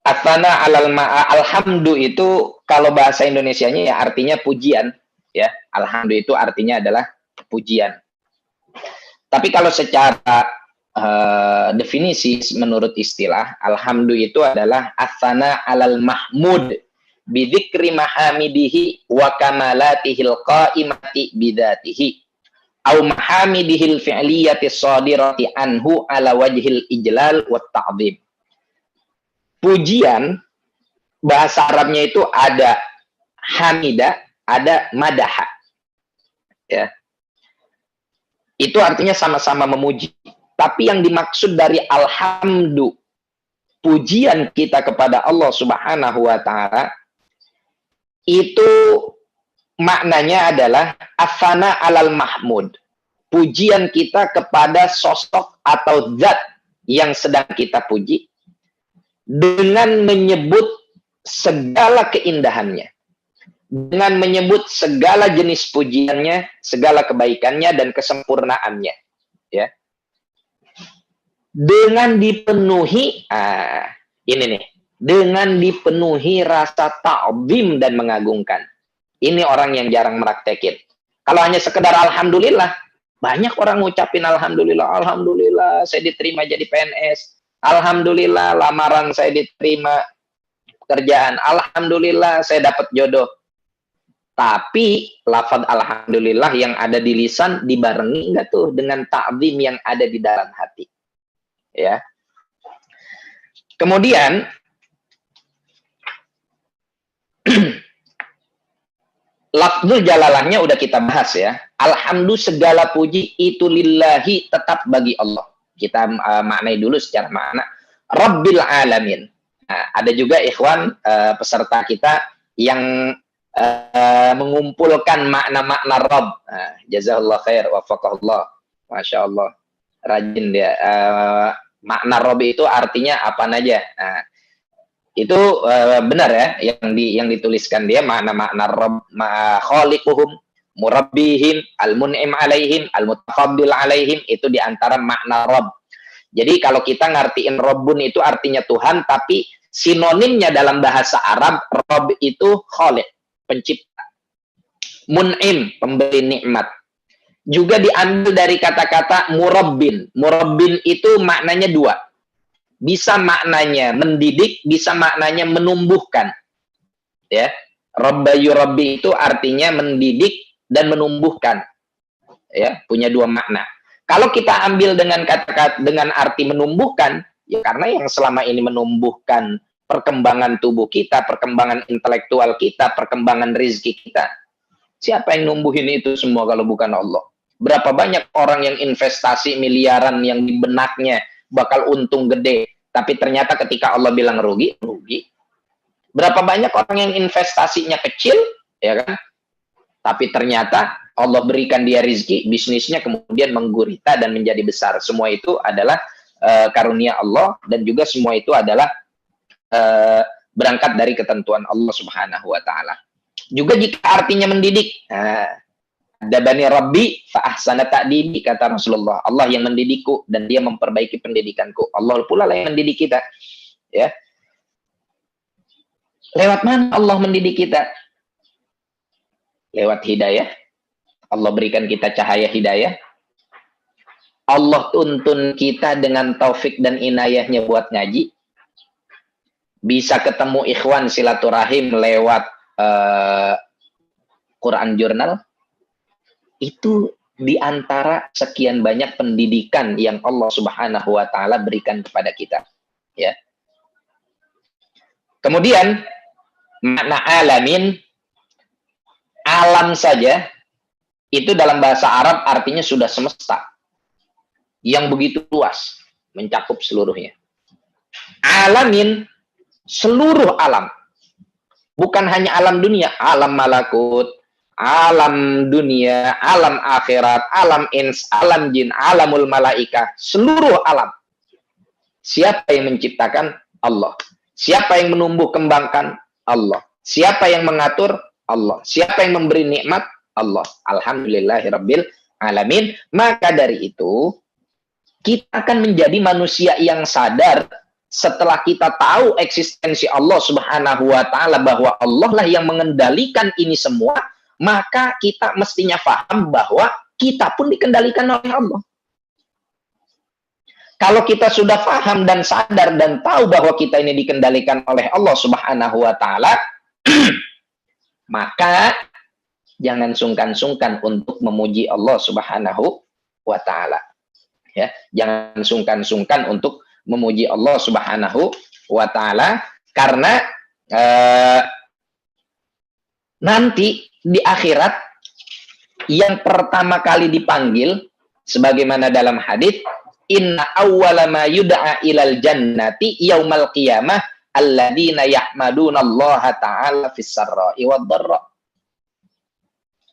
Athana alal ma'a. Alhamdu itu kalau bahasa Indonesianya ya artinya pujian, ya. Alhamdu itu artinya adalah pujian. Tapi kalau secara definisi menurut istilah, alhamdu itu adalah athana alal mahmud bidzikri mahamidihi wa kamalatihil qaimati bidzatihi au mahamidihil fi'liyati shadirati anhu ala wajhil ijlal wat ta'zim. Pujian bahasa Arabnya itu ada hamida, ada madaha, ya. Itu artinya sama-sama memuji. Tapi yang dimaksud dari alhamdu pujian kita kepada Allah Subhanahu wa taala itu maknanya adalah asana alal mahmud. Pujian kita kepada sosok atau zat yang sedang kita puji dengan menyebut segala keindahannya, dengan menyebut segala jenis pujiannya, segala kebaikannya dan kesempurnaannya, ya. Dengan dipenuhi ini nih, dengan dipenuhi rasa ta'zim dan mengagungkan. Ini orang yang jarang meraktekin. Kalau hanya sekedar alhamdulillah, banyak orang ngucapin alhamdulillah, alhamdulillah saya diterima jadi PNS, alhamdulillah lamaran saya diterima pekerjaan, alhamdulillah saya dapat jodoh. Tapi lafaz alhamdulillah yang ada di lisan dibarengi enggak tuh dengan ta'zim yang ada di dalam hati. Ya. Kemudian lafzul jalalahnya udah kita bahas ya. Alhamdulillah segala puji itu lillahi tetap bagi Allah. Kita maknai dulu secara makna. Rabbil alamin. Nah, ada juga ikhwan peserta kita yang mengumpulkan makna-makna Rabb. Jazakallah khair, wafaqahullah. Masya Allah. Rajin dia. Makna Rabb itu artinya apa aja. Nah, itu benar ya yang dituliskan dia makna-makna Rabb, khaliquhum, murabbihim, al-mun'im alaihim, al-mutafaddil alaihim, itu diantara makna Rabb. Jadi kalau kita ngartiin Rabbun itu artinya Tuhan, tapi sinonimnya dalam bahasa Arab Rabb itu khaliq, pencipta. Mun'im, pemberi nikmat. Juga diambil dari kata-kata murabbin. Murabbin itu maknanya dua. Bisa maknanya mendidik, bisa maknanya menumbuhkan. Ya, Rabba yurabbi itu artinya mendidik dan menumbuhkan. Ya, punya dua makna. Kalau kita ambil dengan kata-kata dengan arti menumbuhkan, ya karena yang selama ini menumbuhkan perkembangan tubuh kita, perkembangan intelektual kita, perkembangan rezeki kita. Siapa yang numbuhin itu semua kalau bukan Allah? Berapa banyak orang yang investasi miliaran yang di benaknya bakal untung gede, tapi ternyata ketika Allah bilang rugi, rugi. Berapa banyak orang yang investasinya kecil, ya kan? Tapi ternyata Allah berikan dia rezeki, bisnisnya kemudian menggurita dan menjadi besar. Semua itu adalah karunia Allah, dan juga semua itu adalah berangkat dari ketentuan Allah Subhanahu wa taala. Juga jika artinya mendidik, adabani Rabbi fa ahsana ta'dibi, kata Rasulullah. Allah yang mendidikku dan dia memperbaiki pendidikanku. Allah pula lah yang mendidik kita. Ya. Lewat mana Allah mendidik kita? Lewat hidayah. Allah berikan kita cahaya hidayah. Allah tuntun kita dengan taufik dan inayahnya buat ngaji. Bisa ketemu ikhwan silaturahim lewat Quran Journal. Itu diantara sekian banyak pendidikan yang Allah Subhanahu wa taala berikan kepada kita, ya. Kemudian makna alamin, alam saja itu dalam bahasa Arab artinya sudah semesta yang begitu luas, mencakup seluruhnya. Alamin, seluruh alam, bukan hanya alam dunia, alam malakut, alam dunia, alam akhirat, alam ins, alam jin, alamul malaika, seluruh alam. Siapa yang menciptakan? Allah. Siapa yang menumbuh kembangkan? Allah. Siapa yang mengatur? Allah. Siapa yang memberi nikmat? Allah. Alhamdulillahirabbil alamin. Maka dari itu, kita akan menjadi manusia yang sadar setelah kita tahu eksistensi Allah Subhanahu wa taala, bahwa Allah lah yang mengendalikan ini semua. Maka kita mestinya paham bahwa kita pun dikendalikan oleh Allah. Kalau kita sudah paham dan sadar dan tahu bahwa kita ini dikendalikan oleh Allah Subhanahu wa taala, maka jangan sungkan-sungkan untuk memuji Allah Subhanahu wa taala. Ya, jangan sungkan-sungkan untuk memuji Allah Subhanahu wa taala, karena nanti di akhirat yang pertama kali dipanggil sebagaimana dalam hadis, inna awwala ma yud'a ilal jannati yaumal qiyamah alladzina yahmadunallaha ta'ala fis sarra'i wad dharra.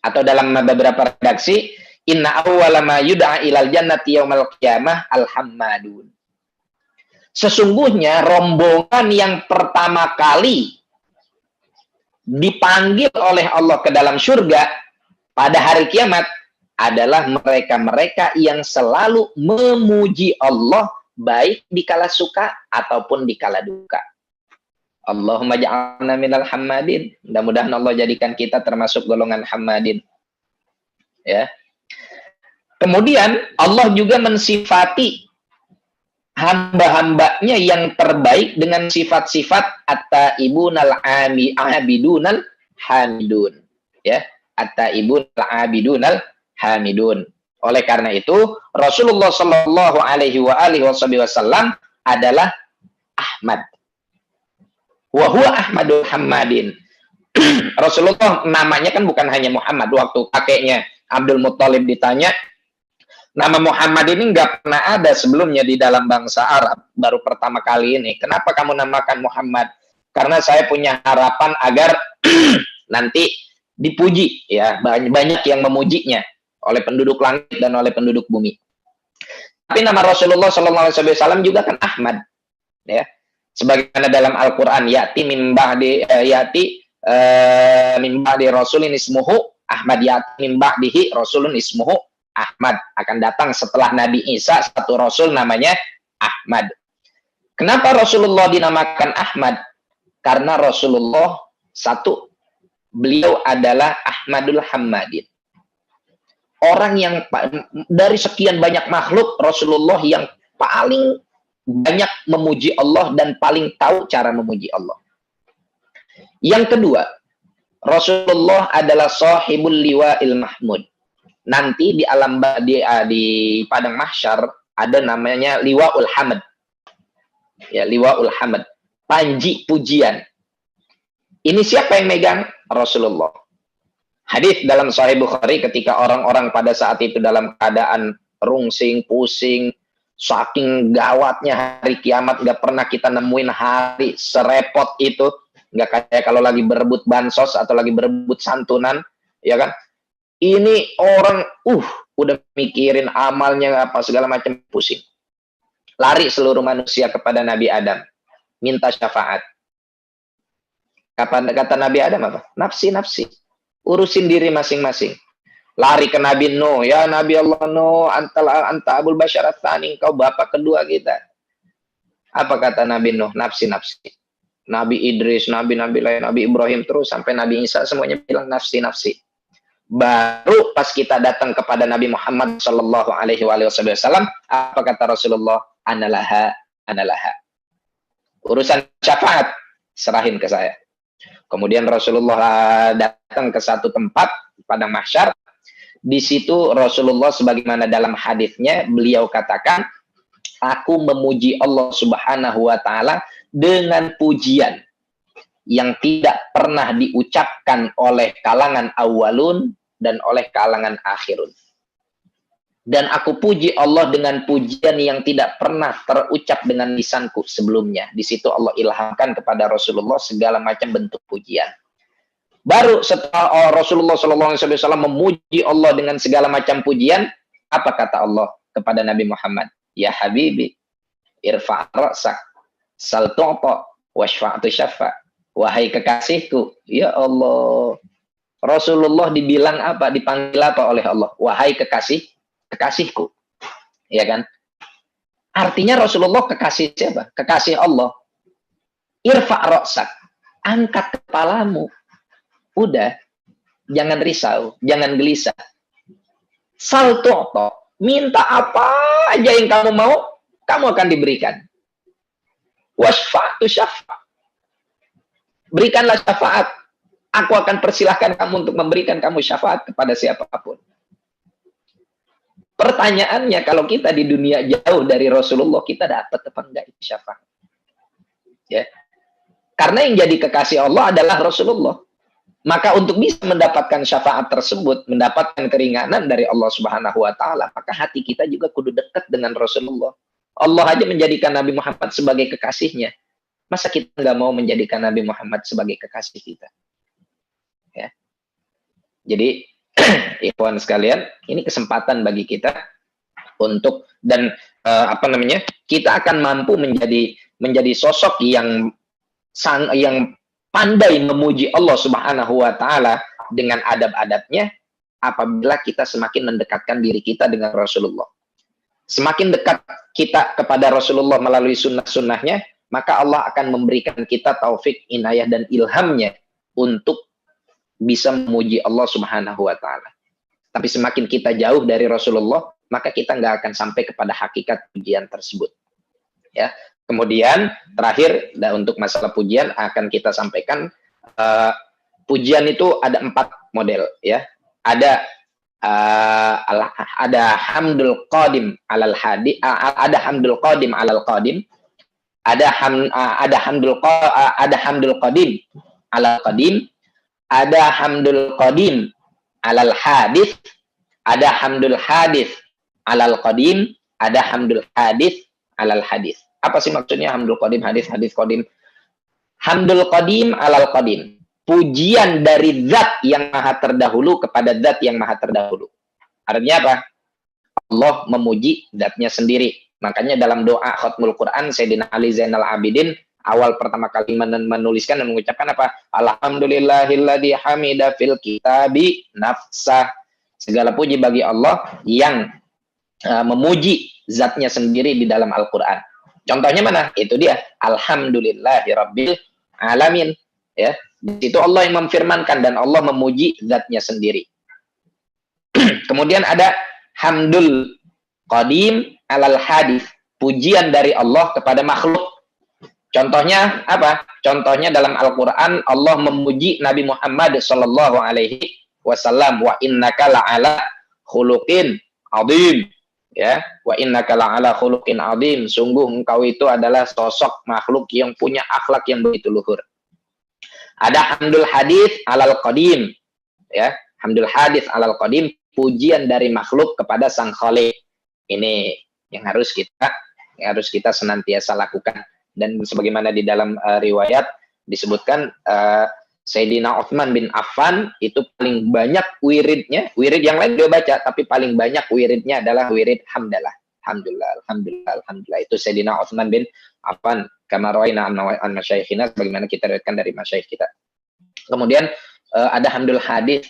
Atau dalam beberapa redaksi, inna awwala ma yud'a ilal jannati yaumal qiyamah alhammadun. Sesungguhnya rombongan yang pertama kali dipanggil oleh Allah ke dalam surga pada hari kiamat adalah mereka-mereka yang selalu memuji Allah baik di kala suka ataupun di kala duka. Allahumma ja'alna minal hammadin. Mudah-mudahan Allah jadikan kita termasuk golongan hammadin. Ya. Kemudian Allah juga mensifati hamba-hambanya yang terbaik dengan sifat-sifat at-taibunal abidunal hamidun. Ya, at-taibunal abidunal hamidun. Oleh karena itu, Rasulullah Shallallahu Alaihi Wasallam adalah Ahmad. Wa huwa Ahmadul Hammadin. Rasulullah namanya kan bukan hanya Muhammad. Waktu kakeknya Abdul Muttalib ditanya, nama Muhammad ini nggak pernah ada sebelumnya di dalam bangsa Arab. Baru pertama kali ini. Kenapa kamu namakan Muhammad? Karena saya punya harapan agar nanti dipuji. Ya, banyak yang memujinya oleh penduduk langit dan oleh penduduk bumi. Tapi nama Rasulullah SAW juga kan Ahmad. Ya, sebagaimana dalam Al-Quran, yati min ba'di rasulin ismuhu Ahmad, yati min ba'dihi rasulun ismuhu Ahmad. Akan datang setelah Nabi Isa satu rasul namanya Ahmad. Kenapa Rasulullah dinamakan Ahmad? Karena Rasulullah satu, beliau adalah Ahmadul Hammadin. Orang yang dari sekian banyak makhluk, Rasulullah yang paling banyak memuji Allah dan paling tahu cara memuji Allah. Yang kedua, Rasulullah adalah sahibul liwa'il mahmud. Nanti di alam di padang mahsyar ada namanya liwa'ul hamd. Ya, liwa'ul hamd. Panji pujian. Ini siapa yang megang? Rasulullah. Hadis dalam Sahih Bukhari ketika orang-orang pada saat itu dalam keadaan rungsing, pusing, saking gawatnya hari kiamat, nggak pernah kita nemuin hari serepot itu. Nggak kayak kalau lagi berebut bansos atau lagi berebut santunan, ya kan? Ini orang, udah mikirin amalnya apa segala macam, pusing. Lari seluruh manusia kepada Nabi Adam, minta syafaat. Kapan kata Nabi Adam apa? Nafsi. Urusin diri masing-masing. Lari ke Nabi Nuh, ya Nabi Allah Nuh, anta abul bashar tsani, engkau bapak kedua kita. Apa kata Nabi Nuh? Nafsi. Nabi Idris, Nabi lain, Nabi Ibrahim, terus sampai Nabi Isa semuanya bilang nafsi. Baru pas kita datang kepada Nabi Muhammad Shallallahu Alaihi Wasallam, apa kata Rasulullah? Analaha. Urusan syafaat serahin ke saya. Kemudian Rasulullah datang ke satu tempat padang mahsyar. Di situ Rasulullah sebagaimana dalam hadisnya beliau katakan, aku memuji Allah Subhanahu wa taala dengan pujian yang tidak pernah diucapkan oleh kalangan awalun dan oleh kalangan akhirun. Dan aku puji Allah dengan pujian yang tidak pernah terucap dengan lisanku sebelumnya. Di situ Allah ilhamkan kepada Rasulullah segala macam bentuk pujian. Baru setelah Rasulullah SAW memuji Allah dengan segala macam pujian, apa kata Allah kepada Nabi Muhammad? Ya Habibi, irfa' ra'sak, sal tu'ta, washfa'tu syafa'. Wahai kekasihku, ya Allah. Rasulullah dibilang apa? Dipanggil apa oleh Allah? Wahai kekasihku. Ya kan? Artinya Rasulullah kekasih siapa? Kekasih Allah. Irfa' ra'sak. Angkat kepalamu. Udah. Jangan risau. Jangan gelisah. Sal tu'ta. Minta apa aja yang kamu mau, kamu akan diberikan. Wasfa'tu syafa'. Berikanlah syafaat. Aku akan persilahkan kamu untuk memberikan kamu syafaat kepada siapapun. Pertanyaannya, kalau kita di dunia jauh dari Rasulullah, kita dapat apa enggak itu syafaat? Ya. Karena yang jadi kekasih Allah adalah Rasulullah. Maka untuk bisa mendapatkan syafaat tersebut, mendapatkan keringanan dari Allah Subhanahu wa taala, maka hati kita juga kudu dekat dengan Rasulullah. Allah aja menjadikan Nabi Muhammad sebagai kekasihnya. Masa kita nggak mau menjadikan Nabi Muhammad sebagai kekasih kita? Ya. Jadi, ikhwan sekalian, ini kesempatan bagi kita untuk dan kita akan mampu menjadi sosok yang pandai memuji Allah Subhanahu wa taala dengan adab-adabnya apabila kita semakin mendekatkan diri kita dengan Rasulullah. Semakin dekat kita kepada Rasulullah melalui sunnah-sunnahnya, maka Allah akan memberikan kita taufik, inayah, dan ilhamnya untuk bisa memuji Allah Subhanahu wa taala. Tapi semakin kita jauh dari Rasulullah, maka kita nggak akan sampai kepada hakikat pujian tersebut. Ya. Kemudian terakhir, untuk masalah pujian akan kita sampaikan, pujian itu ada 4 model, ya. Ada hamdul qadim alal hadi, ada hamdul qadim alal qadim, ada hamdul qadim alal qadim, ada hamdul qadim alal hadis, ada hamdul hadis alal qadim, ada hamdul hadis alal hadis. Apa sih maksudnya hamdul qadim, hadis, hadis qadim? Hamdul qadim alal qadim. Pujian dari zat yang maha terdahulu kepada zat yang maha terdahulu. Artinya apa? Allah memuji zatnya sendiri. Makanya dalam doa khatmul Quran, Sayyidina Ali Zainal Abidin awal pertama kali menuliskan dan mengucapkan apa? Alhamdulillahilladzi hamida fil kitabi nafsah. Segala puji bagi Allah yang memuji zatnya sendiri di dalam Al-Quran. Contohnya mana? Itu dia. Alhamdulillahirabbil alamin. Ya, di situ Allah yang memfirmankan dan Allah memuji zatnya sendiri. Kemudian ada hamdul qadim alal hadis. Pujian dari Allah kepada makhluk. Contohnya apa? Contohnya dalam Al-Quran Allah memuji Nabi Muhammad sallallahu alaihi wasallam, wa innaka la'ala khuluqin azim. Ya, wa innaka la'ala khuluqin azim. Sungguh engkau itu adalah sosok makhluk yang punya akhlak yang begitu luhur. Ada hamdul hadis alal qadim. Ya, hamdul hadis alal qadim, pujian dari makhluk kepada sang khaliq. Ini yang harus kita senantiasa lakukan. Dan sebagaimana di dalam riwayat disebutkan, Sayyidina Utsman bin Affan itu paling banyak wiridnya, wirid yang lain dia baca, tapi paling banyak wiridnya adalah wirid hamdalah. Alhamdulillah, alhamdulillah, alhamdulillah. Itu Sayyidina Utsman bin Affan, kama rawaina an masyayikhina, sebagaimana kita riwayatkan dari masyayikh kita. Kemudian ada hamdul hadis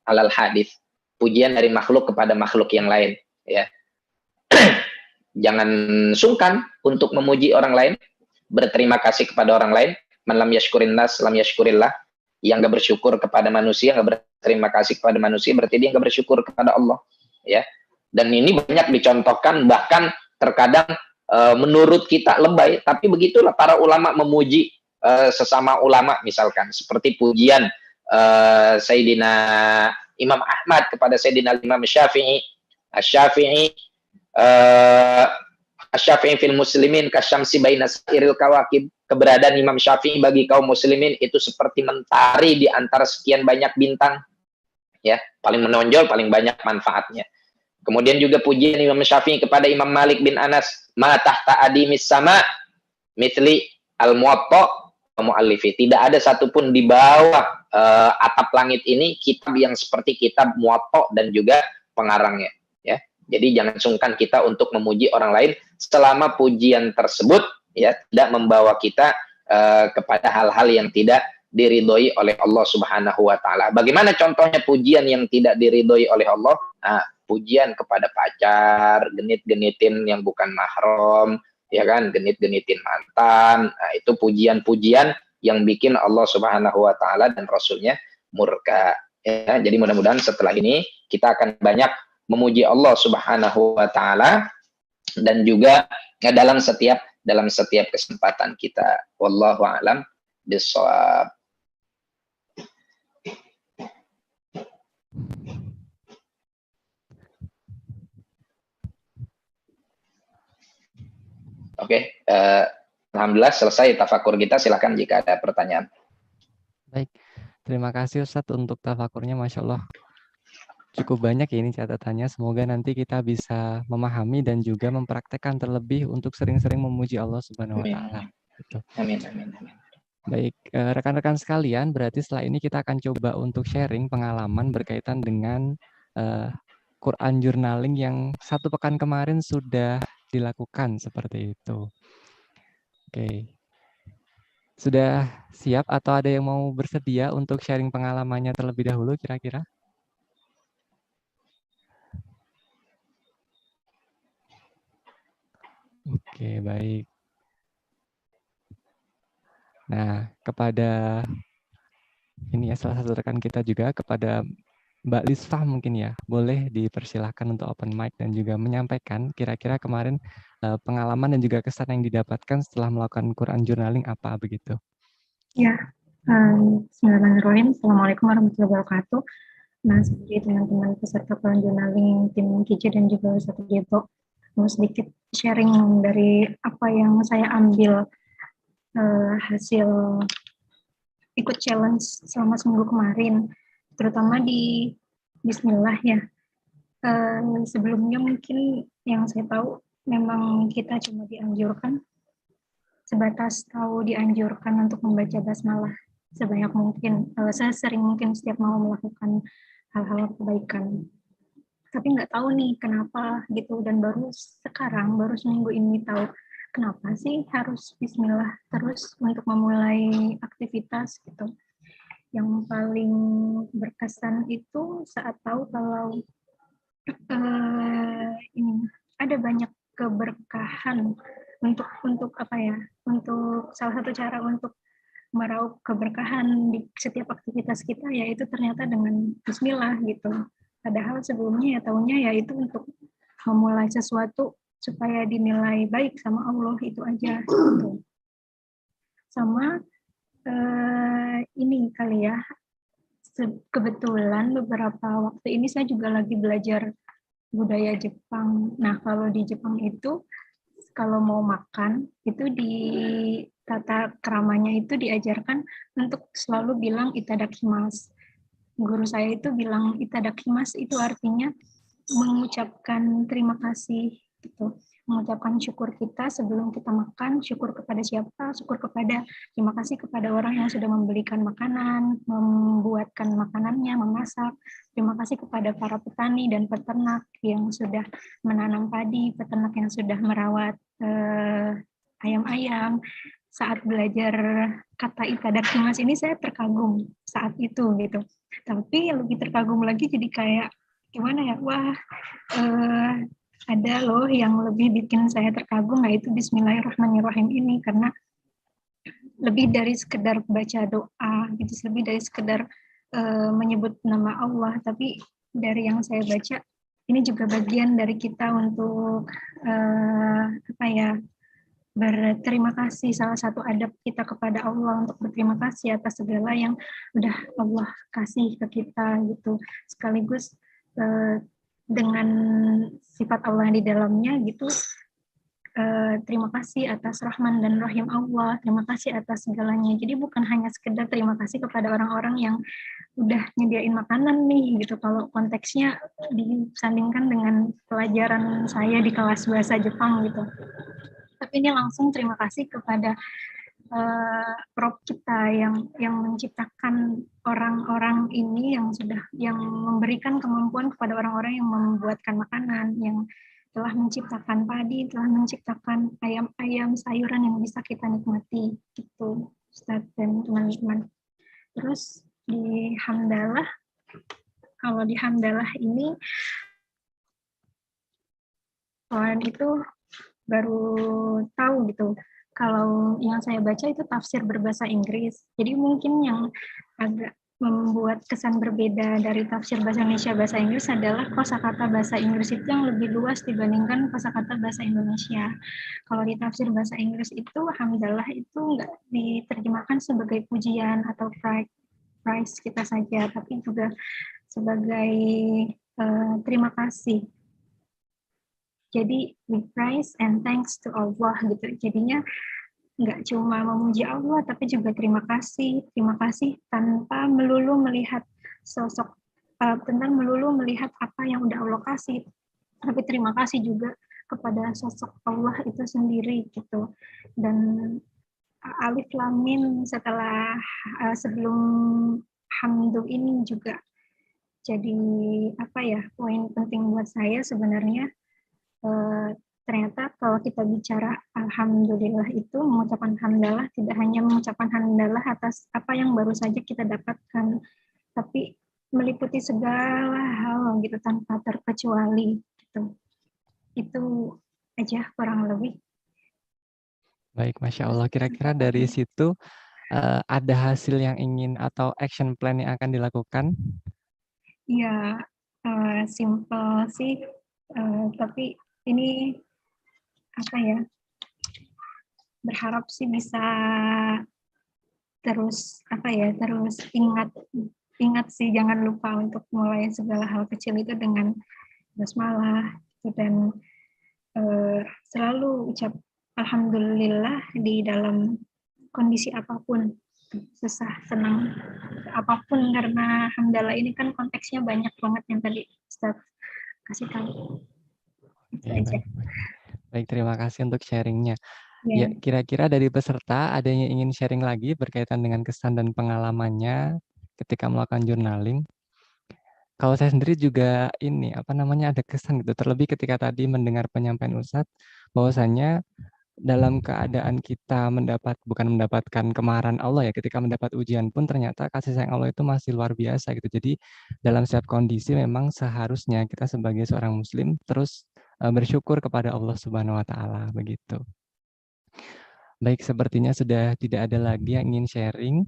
alal hadis, pujian dari makhluk kepada makhluk yang lain, ya. Jangan sungkan untuk memuji orang lain, berterima kasih kepada orang lain. Man lam yashkurin nas lam yashkurillah. Yang gak bersyukur kepada manusia, gak berterima kasih kepada manusia, berarti dia gak bersyukur kepada Allah, ya. Dan ini banyak dicontohkan, bahkan terkadang menurut kita lebay, tapi begitulah para ulama memuji sesama ulama, misalkan seperti pujian Sayyidina Imam Ahmad kepada Sayyidina Imam Syafi'i. Asy-Syafi'i fil muslimin kasyamsi baina sairil kawakib. Keberadaan Imam Syafi'i bagi kaum muslimin itu seperti mentari di antara sekian banyak bintang, ya, paling menonjol, paling banyak manfaatnya. Kemudian juga pujian Imam Syafi'i kepada Imam Malik bin Anas, ma tahta adimis sama mithli al-muwatta wa muallifi. Tidak ada satupun di bawah atap langit ini kitab yang seperti kitab Muwatta dan juga pengarangnya, ya. Jadi jangan sungkan kita untuk memuji orang lain selama pujian tersebut, ya, tidak membawa kita kepada hal-hal yang tidak diridhoi oleh Allah Subhanahu wa taala. Bagaimana contohnya pujian yang tidak diridhoi oleh Allah? Nah, pujian kepada pacar, genit-genitin yang bukan mahram, ya kan, genit-genitin mantan. Nah, itu pujian-pujian yang bikin Allah Subhanahu wa taala dan Rasulnya murka. Ya, jadi mudah-mudahan setelah ini kita akan banyak memuji Allah Subhanahu wa taala dan juga dalam setiap kesempatan kita. Wallahu a'lam bishawab. Oke, alhamdulillah selesai tafakur kita. Silakan jika ada pertanyaan. Baik, Terima kasih Ustadz untuk tafakurnya, Masya Allah. Cukup banyak ya ini catatannya. Semoga nanti kita bisa memahami dan juga mempraktekkan terlebih untuk sering-sering memuji Allah Subhanahu wa Ta'ala. Gitu. Amin, amin, amin. Baik, rekan-rekan sekalian, berarti setelah ini kita akan coba untuk sharing pengalaman berkaitan dengan Quran journaling yang 1 pekan kemarin sudah dilakukan seperti itu. Oke. Sudah siap atau ada yang mau bersedia untuk sharing pengalamannya terlebih dahulu kira-kira? Oke, baik. Nah, kepada ini ya salah satu rekan kita juga, kepada Mbak Lisfa mungkin ya, boleh dipersilahkan untuk open mic dan juga menyampaikan kira-kira kemarin pengalaman dan juga kesan yang didapatkan setelah melakukan Quran journaling apa begitu. Ya, bismillahirrahmanirrahim. Assalamualaikum warahmatullahi wabarakatuh. Nah, sebagai teman-teman peserta Quran journaling tim KJ dan juga Ustaz Gebo, mau sedikit sharing dari apa yang saya ambil hasil ikut challenge selama seminggu kemarin, terutama di Bismillah ya. Sebelumnya mungkin yang saya tahu memang kita cuma dianjurkan sebatas tahu dianjurkan untuk membaca basmalah sebanyak mungkin, sesering mungkin setiap mau melakukan hal-hal kebaikan. Tapi nggak tahu nih kenapa gitu, dan baru sekarang, baru seminggu ini tahu kenapa sih harus bismillah terus untuk memulai aktivitas gitu. Yang paling berkesan itu saat tahu kalau ini ada banyak keberkahan untuk apa ya, untuk salah satu cara untuk meraup keberkahan di setiap aktivitas kita yaitu ternyata dengan bismillah gitu. Padahal sebelumnya ya tahunya ya itu untuk memulai sesuatu supaya dinilai baik sama Allah, itu aja gitu. Sama ini kali ya, kebetulan beberapa waktu ini saya juga lagi belajar budaya Jepang. Nah, kalau di Jepang itu kalau mau makan itu di tata keramanya itu diajarkan untuk selalu bilang itadakimasu. Guru saya itu bilang itadakimasu itu artinya mengucapkan terima kasih gitu. Mengucapkan syukur kita sebelum kita makan, syukur kepada siapa? Syukur kepada, terima kasih kepada orang yang sudah membelikan makanan, membuatkan makanannya, memasak. Terima kasih kepada para petani dan peternak yang sudah menanam padi, peternak yang sudah merawat ayam-ayam. Saat belajar kata itadakimasu ini saya terkagum saat itu gitu. Tapi lebih terkagum lagi jadi kayak gimana ya, wah ada loh yang lebih bikin saya terkagum, yaitu Bismillahirrahmanirrahim ini, karena lebih dari sekedar baca doa gitu, lebih dari sekedar menyebut nama Allah, tapi dari yang saya baca ini juga bagian dari kita untuk apa ya, berterima kasih. Salah satu adab kita kepada Allah untuk berterima kasih atas segala yang udah Allah kasih ke kita gitu, sekaligus dengan sifat Allah yang di dalamnya gitu, terima kasih atas Rahman dan Rahim Allah, terima kasih atas segalanya. Jadi bukan hanya sekedar terima kasih kepada orang-orang yang udah nyediain makanan nih gitu, kalau konteksnya disandingkan dengan pelajaran saya di kelas bahasa Jepang gitu. Tapi ini langsung terima kasih kepada Prof kita yang menciptakan orang-orang ini, yang memberikan kemampuan kepada orang-orang yang membuatkan makanan, yang telah menciptakan padi, telah menciptakan ayam-ayam, sayuran yang bisa kita nikmati gitu, Ustadz dan teman-teman. Terus di Hamdalah, kalau di Hamdalah ini soalnya itu baru tahu gitu, kalau yang saya baca itu tafsir berbahasa Inggris. Jadi mungkin yang agak membuat kesan berbeda dari tafsir bahasa Indonesia bahasa Inggris adalah kosakata bahasa Inggris itu yang lebih luas dibandingkan kosakata bahasa Indonesia. Kalau di tafsir bahasa Inggris itu hamdalah itu nggak diterjemahkan sebagai pujian atau praise kita saja, tapi juga sebagai terima kasih. Jadi we praise and thanks to Allah gitu. Jadinya nggak cuma memuji Allah, tapi juga terima kasih tanpa melulu melihat sosok, melulu melihat apa yang udah Allah kasih, tapi terima kasih juga kepada sosok Allah itu sendiri gitu. Dan alif lam mim setelah sebelum hamdu ini juga jadi poin penting buat saya sebenarnya. Ternyata kalau kita bicara alhamdulillah itu, mengucapkan hamdalah tidak hanya mengucapkan hamdalah atas apa yang baru saja kita dapatkan, tapi meliputi segala hal gitu tanpa terkecuali gitu. Itu aja kurang lebih. Baik, Masya Allah. Kira-kira dari situ ada hasil yang ingin atau action plan yang akan dilakukan? Ya, simple sih, tapi ini berharap sih bisa terus terus ingat sih, jangan lupa untuk mulai segala hal kecil itu dengan basmalah dan selalu ucap alhamdulillah di dalam kondisi apapun, susah senang apapun, karena hamdalah ini kan konteksnya banyak banget yang tadi Ustaz kasih tahu. Itu aja. Baik, terima kasih untuk sharingnya. Ya, kira-kira dari peserta ada yang ingin sharing lagi berkaitan dengan kesan dan pengalamannya ketika melakukan journaling? Kalau saya sendiri juga ada kesan gitu, terlebih ketika tadi mendengar penyampaian Ustadz, bahwasanya dalam keadaan kita bukan mendapatkan kemarahan Allah ya, ketika mendapat ujian pun ternyata kasih sayang Allah itu masih luar biasa gitu. Jadi dalam setiap kondisi memang seharusnya kita sebagai seorang muslim terus bersyukur kepada Allah Subhanahu wa taala begitu. Baik, sepertinya sudah tidak ada lagi yang ingin sharing.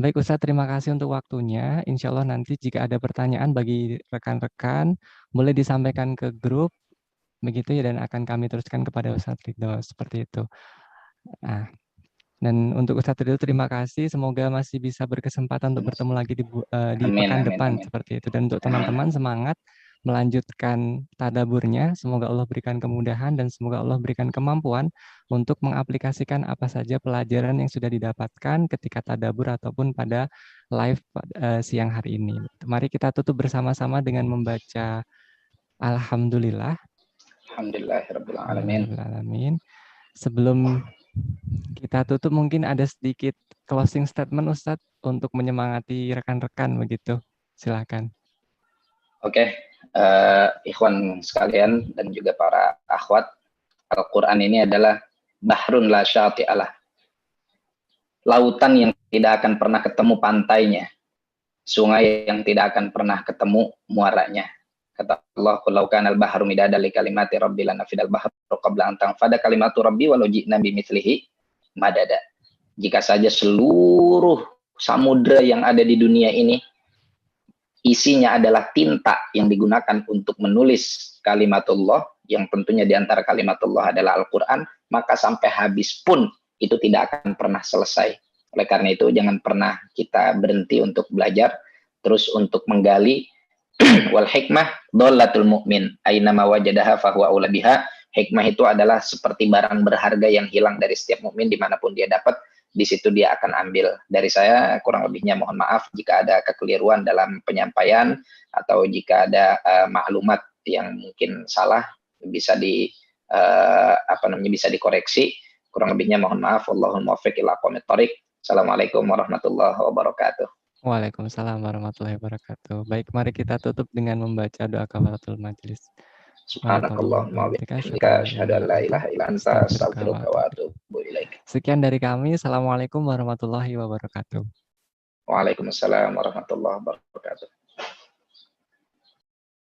Baik Ustadz, terima kasih untuk waktunya. Insya Allah nanti jika ada pertanyaan bagi rekan-rekan, boleh disampaikan ke grup, begitu ya, dan akan kami teruskan kepada Ustadz Ridho, seperti itu. Nah, dan untuk Ustadz Ridho terima kasih, semoga masih bisa berkesempatan untuk bertemu lagi di pekan depan, seperti itu. Dan untuk teman-teman semangat melanjutkan tadaburnya, semoga Allah berikan kemudahan dan semoga Allah berikan kemampuan untuk mengaplikasikan apa saja pelajaran yang sudah didapatkan ketika tadabur ataupun pada live siang hari ini. Mari kita tutup bersama-sama dengan membaca Alhamdulillah. Alhamdulillahirrahmanirrahim. Sebelum kita tutup mungkin ada sedikit closing statement Ustadz untuk menyemangati rekan-rekan begitu. Silakan. Oke. Ikhwan sekalian dan juga para akhwat, Al-Quran ini adalah bahrun la syati'alah, lautan yang tidak akan pernah ketemu pantainya, sungai yang tidak akan pernah ketemu muaranya. Kata Allah, "Qul kana al-bahru midada li kalimati rabbi lanafidal bahru qabla an tanfada kalimatu rabbi walau ji'na bimitslihi madada." Jika saja seluruh samudra yang ada di dunia ini isinya adalah tinta yang digunakan untuk menulis kalimatullah, yang tentunya di antara kalimatullah adalah Al-Quran, maka sampai habis pun itu tidak akan pernah selesai. Oleh karena itu jangan pernah kita berhenti untuk belajar, terus untuk menggali. Wal hikmah dholatul mu'min ainama wajadaha fahuwa aula biha. Hikmah itu adalah seperti barang berharga yang hilang dari setiap mukmin, dimanapun dia dapat, di situ dia akan ambil. Dari saya kurang lebihnya mohon maaf jika ada kekeliruan dalam penyampaian atau jika ada maklumat yang mungkin salah, bisa bisa dikoreksi. Kurang lebihnya mohon maaf. Wallahul muwaffiq ila aqwamit thoriq. Assalamualaikum warahmatullahi wabarakatuh. Waalaikumsalam warahmatullahi wabarakatuh. Baik, mari kita tutup dengan membaca doa kafaratul majelis. Subhanakallahumma wa bihamdika asyhadu an la ilaha illa anta astaghfiruka wa atubu ilaik. Sekian dari kami. Assalamualaikum warahmatullahi wabarakatuh. Waalaikumsalam warahmatullahi wabarakatuh.